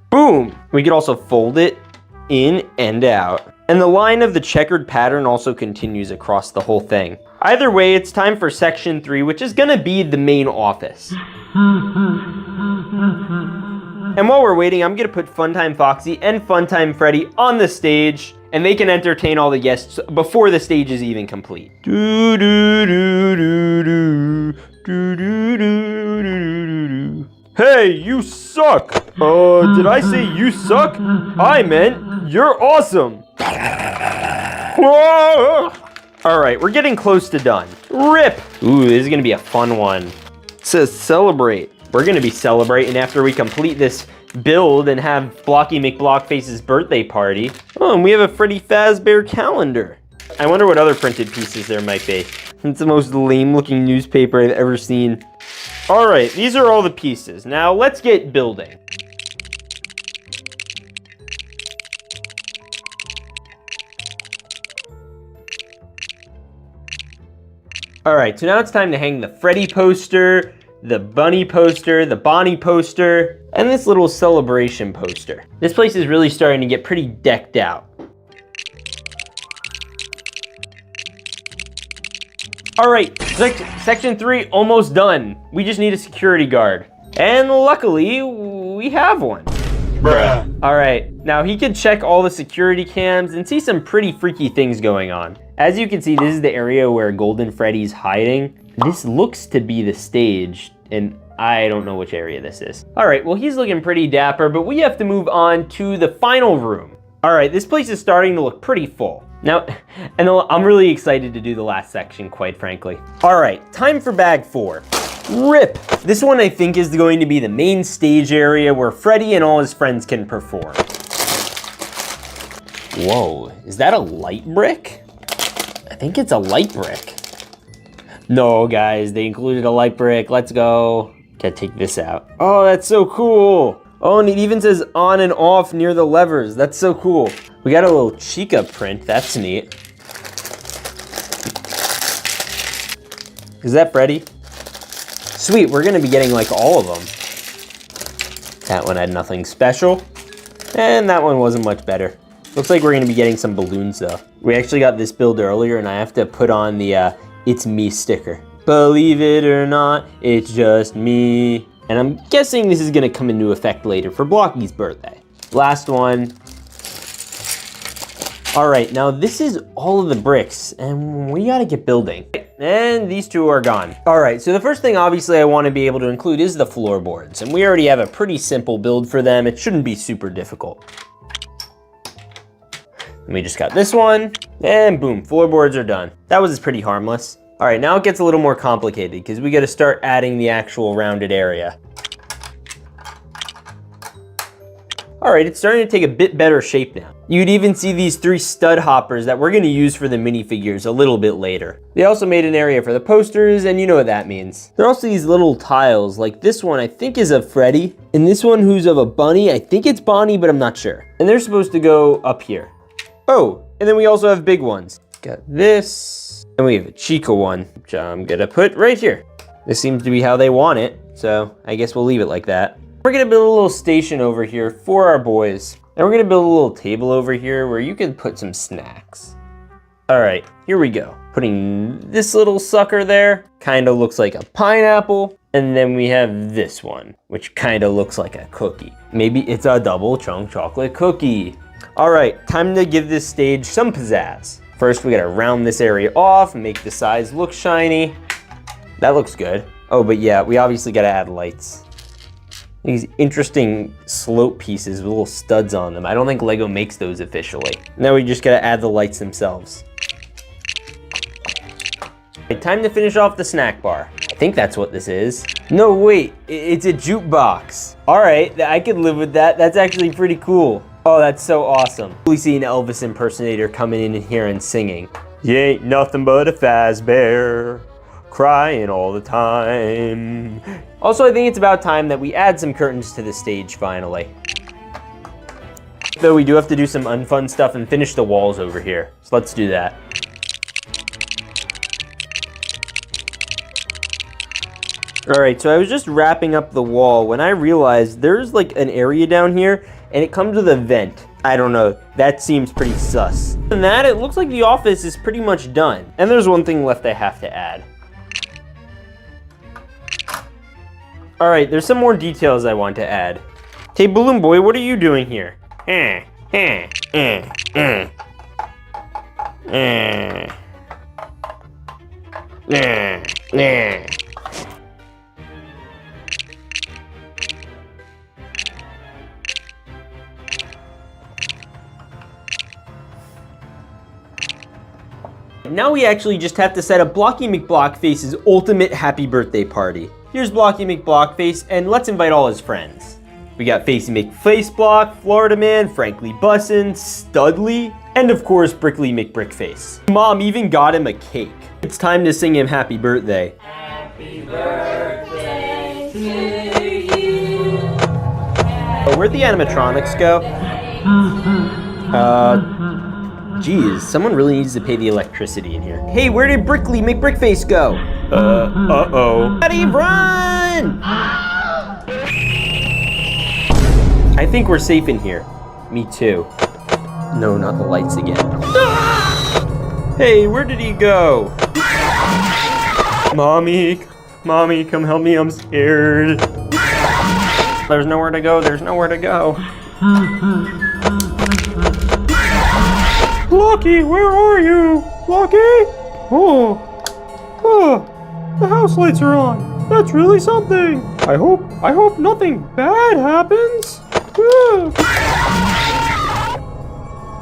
[SPEAKER 1] Boom! We could also fold it in and out. And the line of the checkered pattern also continues across the whole thing. Either way, it's time for section 3, which is gonna be the main office. And while we're waiting, I'm gonna put Funtime Foxy and Funtime Freddy on the stage, and they can entertain all the guests before the stage is even complete. Do do do do do do do do do do. Hey, you suck! Did I say you suck? I meant you're awesome! All right, we're getting close to done. Rip! Ooh, this is gonna be a fun one. It says celebrate. We're gonna be celebrating after we complete this build and have Blocky McBlockface's birthday party. Oh, and we have a Freddy Fazbear calendar. I wonder what other printed pieces there might be. It's the most lame looking newspaper I've ever seen. All right, these are all the pieces. Now let's get building. All right, so now it's time to hang the Freddy poster, the Bunny poster, the Bonnie poster, and this little celebration poster. This place is really starting to get pretty decked out. All right, section 3 almost done. We just need a security guard. And luckily, we have one.
[SPEAKER 2] Bruh.
[SPEAKER 1] All right, now he can check all the security cams and see some pretty freaky things going on. As you can see, this is the area where Golden Freddy's hiding. This looks to be the stage, and I don't know which area this is. All right, well, he's looking pretty dapper, but we have to move on to the final room. All right, this place is starting to look pretty full. Now, and I'm really excited to do the last section, quite frankly. All right, time for bag 4. Rip! This one I think is going to be the main stage area where Freddy and all his friends can perform. Whoa, is that a light brick? I think it's a light brick. No, guys, they included a light brick. Let's go. Gotta take this out. Oh, that's so cool. Oh, and it even says on and off near the levers. That's so cool. We got a little Chica print. That's neat. Is that Freddy? Sweet, we're gonna be getting like all of them. That one had nothing special. And that one wasn't much better. Looks like we're gonna be getting some balloons though. We actually got this build earlier and I have to put on the It's Me sticker. Believe it or not, it's just me. And I'm guessing this is gonna come into effect later for Blocky's birthday. Last one. All right, now this is all of the bricks and we gotta get building. And these two are gone. All right, so the first thing obviously I wanna be able to include is the floorboards. And we already have a pretty simple build for them. It shouldn't be super difficult. And we just got this one, and boom, floorboards are done. That was pretty harmless. All right, now it gets a little more complicated because we gotta start adding the actual rounded area. All right, it's starting to take a bit better shape now. You'd even see these 3 stud hoppers that we're gonna use for the minifigures a little bit later. They also made an area for the posters, and you know what that means. There are also these little tiles, like this one I think is of Freddy, and this one who's of a bunny, I think it's Bonnie, but I'm not sure. And they're supposed to go up here. Oh, and then we also have big ones. Got this, this. And we have a Chica one, which I'm gonna put right here. This seems to be how they want it, so I guess we'll leave it like that. We're gonna build a little station over here for our boys. And we're gonna build a little table over here where you can put some snacks. All right, here we go. Putting this little sucker there, kind of looks like a pineapple. And then we have this one, which kind of looks like a cookie. Maybe it's a double chunk chocolate cookie. All right, time to give this stage some pizzazz. First, we gotta round this area off, make the sides look shiny. That looks good. Oh, but yeah, we obviously gotta add lights. These interesting slope pieces with little studs on them. I don't think Lego makes those officially. Now we just gotta add the lights themselves. Okay, time to finish off the snack bar. I think that's what this is. No, wait, it's a jukebox. All right, I could live with that. That's actually pretty cool. Oh, that's so awesome. We see an Elvis impersonator coming in here and singing. You ain't nothing but a Fazbear, crying all the time. Also, I think it's about time that we add some curtains to the stage finally. Though we do have to do some unfun stuff and finish the walls over here. So let's do that. All right, so I was just wrapping up the wall when I realized there's like an area down here and it comes with a vent. I don't know, that seems pretty sus. Other than that, it looks like the office is pretty much done. And there's one thing left I have to add. All right, there's some more details I want to add. Hey, Balloon Boy, what are you doing here? Now we actually just have to set up Blocky McBlockface's ultimate happy birthday party. Here's Blocky McBlockface, and let's invite all his friends. We got Facey McFaceblock, Florida Man, Frankly Bussin', Studley, and of course Brickley McBrickface. Mom even got him a cake. It's time to sing him happy birthday. Happy birthday to you. Oh, where'd the animatronics go? Geez, someone really needs to pay the electricity in here. Hey, where did Brickley McBrickface go? Uh-oh. Daddy, run! I think we're safe in here. Me too. No, not the lights again. Hey, where did he go? Mommy, come help me, I'm scared. There's nowhere to go, there's nowhere to go. Blocky, where are you? Blocky? Oh, the house lights are on. That's really something. I hope nothing bad happens.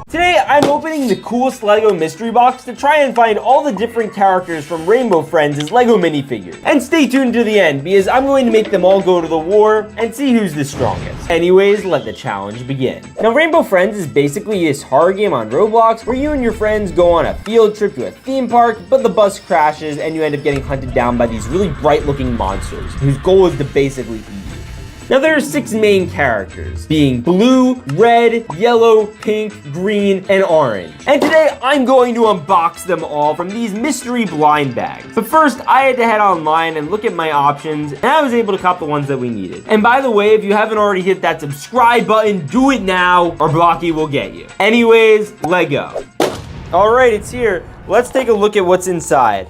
[SPEAKER 1] Today, I'm opening the coolest Lego mystery box to try and find all the different characters from Rainbow Friends' Lego minifigures. And stay tuned to the end, because I'm going to make them all go to the war and see who's the strongest. Anyways, let the challenge begin. Now, Rainbow Friends is basically this horror game on Roblox where you and your friends go on a field trip to a theme park, but the bus crashes and you end up getting hunted down by these really bright-looking monsters whose goal is to basically eat you. Now there are 6 main characters, being blue, red, yellow, pink, green, and orange. And today I'm going to unbox them all from these mystery blind bags. But first, I had to head online and look at my options, and I was able to cop the ones that we needed. And by the way, if you haven't already hit that subscribe button, do it now, or Blocky will get you. Anyways, Lego. All right, it's here. Let's take a look at what's inside.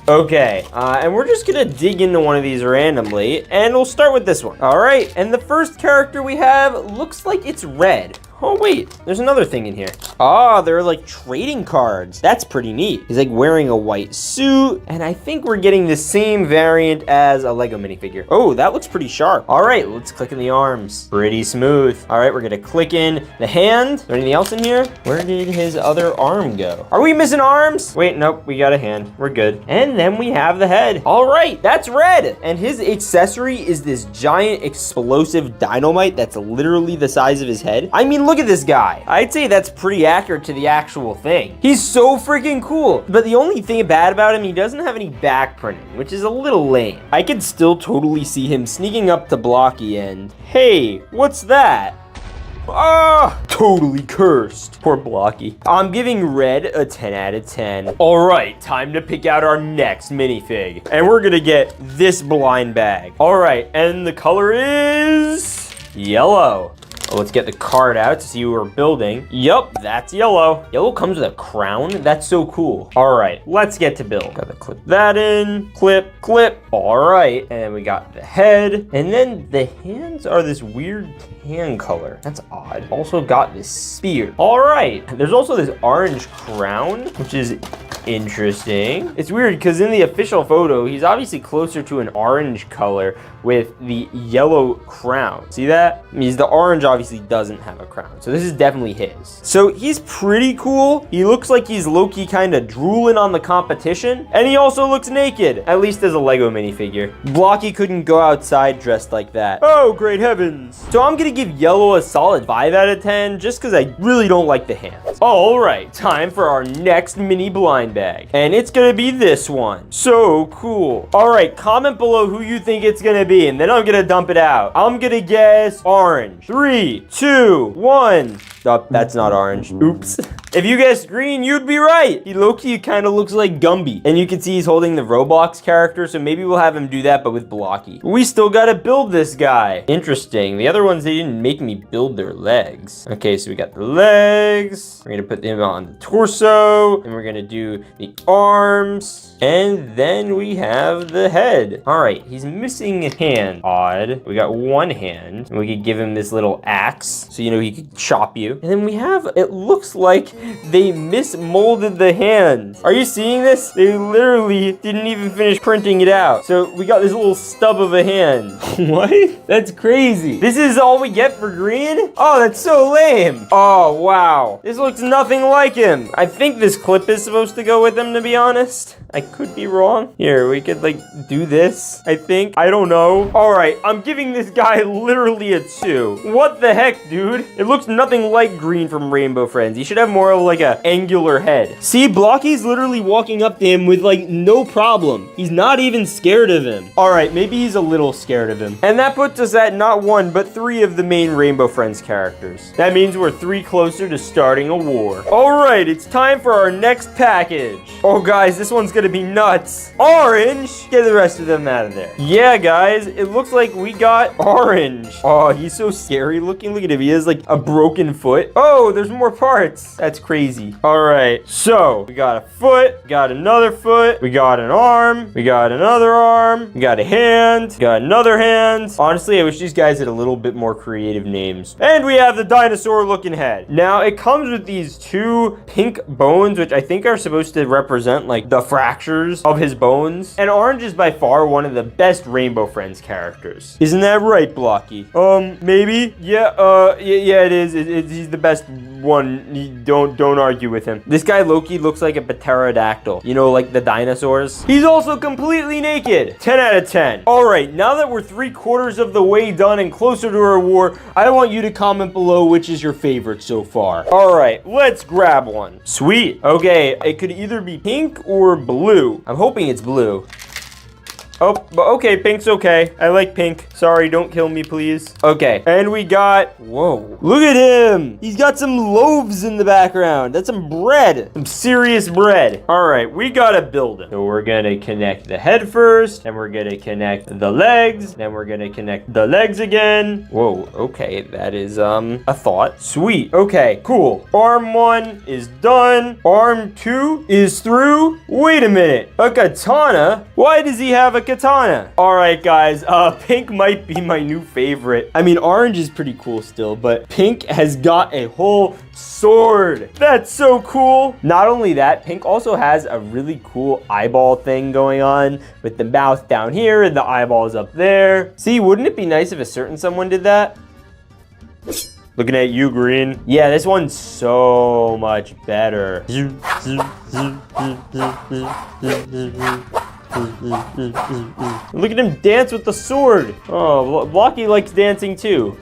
[SPEAKER 1] Okay, and we're just gonna dig into one of these randomly, and we'll start with this one. All right, and the first character we have looks like it's red. Oh wait, there's another thing in here. Ah, they're like trading cards. That's pretty neat. He's like wearing a white suit, and I think we're getting the same variant as a Lego minifigure. Oh, that looks pretty sharp. All right, let's click in the arms. Pretty smooth. All right, we're gonna click in the hand. Is there anything else in here? Where did his other arm go? Are we missing arms? Wait, nope, we got a hand. We're good. And then we have the head. All right, that's red. And his accessory is this giant explosive dynamite that's literally the size of his head. I mean, look at this guy. I'd say that's pretty accurate to the actual thing. He's so freaking cool. But the only thing bad about him, he doesn't have any back printing, which is a little lame. I could still totally see him sneaking up to Blocky and, hey, what's that? Ah, totally cursed. Poor Blocky. I'm giving red a 10 out of 10. All right, time to pick out our next minifig. And we're gonna get this blind bag. All right, and the color is yellow. Let's get the card out to see who we're building. Yup, that's yellow. Yellow comes with a crown? That's so cool. All right, let's get to build. Gotta clip that in, clip, clip. All right, and we got the head. And then the hands are this weird tan color. That's odd. Also got this spear. All right, there's also this orange crown, which is interesting. It's weird because in the official photo, he's obviously closer to an orange color with the yellow crown. See that? Means the orange obviously doesn't have a crown. So this is definitely his. So he's pretty cool. He looks like he's low-key kind of drooling on the competition. And he also looks naked, at least as a Lego minifigure. Blocky couldn't go outside dressed like that. Oh, great heavens. So I'm gonna give yellow a solid 5 out of 10 just because I really don't like the hands. All right, time for our next mini blind bag. And it's gonna be this one. So cool. All right, comment below who you think it's gonna be, and then I'm gonna dump it out. I'm gonna guess orange. 3, 2, 1. Oh, that's not orange. Oops. If you guessed green, you'd be right. He low-key kind of looks like Gumby. And you can see he's holding the Roblox character, so maybe we'll have him do that, but with Blocky. We still gotta build this guy. Interesting. The other ones, they didn't make me build their legs. Okay, so we got the legs. We're gonna put them on the torso. And we're gonna do the arms. And then we have the head. All right, he's missing a hand. Odd. We got one hand. And we could give him this little axe, so you know he could chop you. And then we have, it looks like they mismolded the hand. Are you seeing this? They literally didn't even finish printing it out. So we got this little stub of a hand. What? That's crazy. This is all we get for green? Oh, that's so lame. Oh, wow. This looks nothing like him. I think this clip is supposed to go with him, to be honest. I could be wrong. Here, we could like do this, I think. I don't know. All right, I'm giving this guy literally a 2. What the heck, dude? It looks nothing like green from Rainbow Friends. He should have more of like a angular head. See, Blocky's literally walking up to him with like no problem. He's not even scared of him. All right, maybe he's a little scared of him. And that puts us at not 1, but 3 of the main Rainbow Friends characters. That means we're 3 closer to starting a war. All right, it's time for our next package. Oh, guys, this one's gonna be nuts. Orange. Get the rest of them out of there. Yeah, guys, it looks like we got orange. Oh, he's so scary looking. Look at him. He has like a broken foot. Oh, there's more parts. That's crazy. All right, so we got a foot, got another foot, we got an arm, we got another arm, we got a hand, got another hand. Honestly, I wish these guys had a little bit more creative names. And we have the dinosaur looking head. Now, it comes with these 2 pink bones, which I think are supposed to represent like the fractures of his bones. And orange is by far one of the best Rainbow Friends characters. Isn't that right, Blocky? Maybe? Yeah, yeah, it is. He's the best one. Don't argue with him. This guy Loki looks like a pterodactyl. You know, like the dinosaurs. He's also completely naked. 10 out of 10. All right, now that we're 3/4 of the way done and closer to our war, I want you to comment below which is your favorite so far. All right, let's grab one. Sweet. Okay, it could either be pink or blue. I'm hoping it's blue. Oh, but okay, pink's okay. I like pink. Sorry, don't kill me, please. Okay, and we got, whoa. Look at him. He's got some loaves in the background. That's some bread. Some serious bread. All right, we gotta build him. So we're gonna connect the head first, and we're gonna connect the legs, then we're gonna connect the legs again. Whoa, okay, that is, a thought. Sweet, okay, cool. Arm 1 is done. Arm 2 is through. Wait a minute, a katana? Why does he have a katana? All right, guys, pink might be my new favorite. I mean, orange is pretty cool still, but pink has got a whole sword. That's so cool. Not only that, pink also has a really cool eyeball thing going on with the mouth down here and the eyeballs up there. See, wouldn't it be nice if a certain someone did that? Looking at you, Green. Yeah, this one's so much better. Look at him dance with the sword. Oh, Blocky likes dancing too.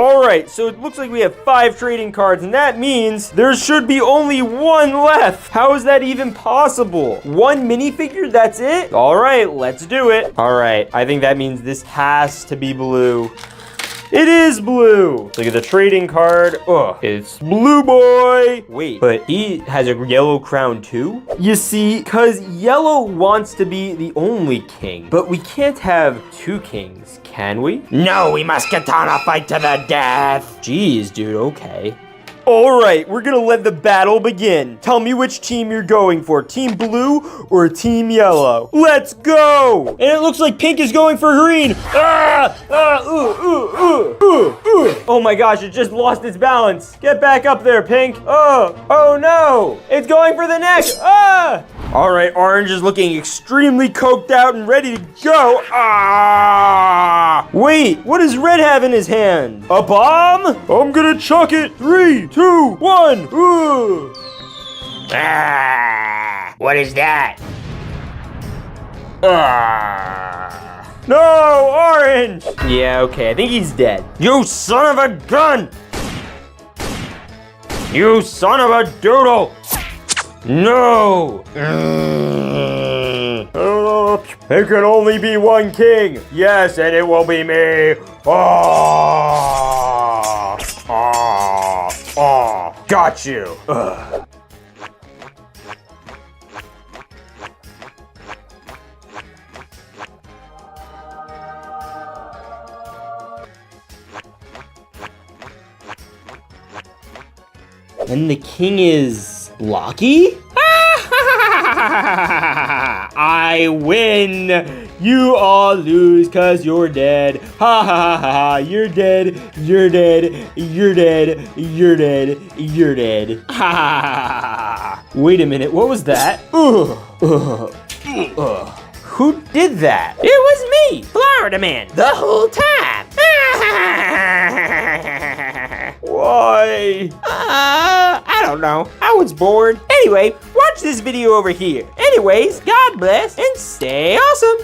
[SPEAKER 1] All right, so it looks like we have 5 trading cards, and that means there should be only 1 left. How is that even possible? 1 minifigure, that's it? All right, let's do it. All right, I think that means this has to be blue. It is blue. Look at the trading card. Ugh, it's Blue Boy. Wait, but he has a yellow crown too? You see, because yellow wants to be the only king, but we can't have 2 kings, can we? No, we must katana fight to the death. Jeez, dude, okay. All right, we're gonna let the battle begin. Tell me which team you're going for, Team Blue or Team Yellow. Let's go! And it looks like Pink is going for green. Oh my gosh, it just lost its balance. Get back up there, Pink. Oh no, it's going for the neck. All right, Orange is looking extremely coked out and ready to go. Wait, what does Red have in his hand? A bomb? I'm gonna chuck it. 3, 2, 1.
[SPEAKER 3] What is that?
[SPEAKER 1] No, Orange. Yeah, okay, I think he's dead. You son of a gun. You son of a doodle. No! There can only be 1 king. Yes, and it will be me. Got you. And the king is Lucky? I win! You all lose cause you're dead. Ha ha ha ha, you're dead, you're dead, you're dead, you're dead, you're dead. Ha ha ha ha. Wait a minute, what was that? Who did that?
[SPEAKER 3] It was me, Florida Man, the whole time.
[SPEAKER 1] Why?
[SPEAKER 3] I don't know. I was bored. Anyway, watch this video over here. Anyways, God bless and stay awesome.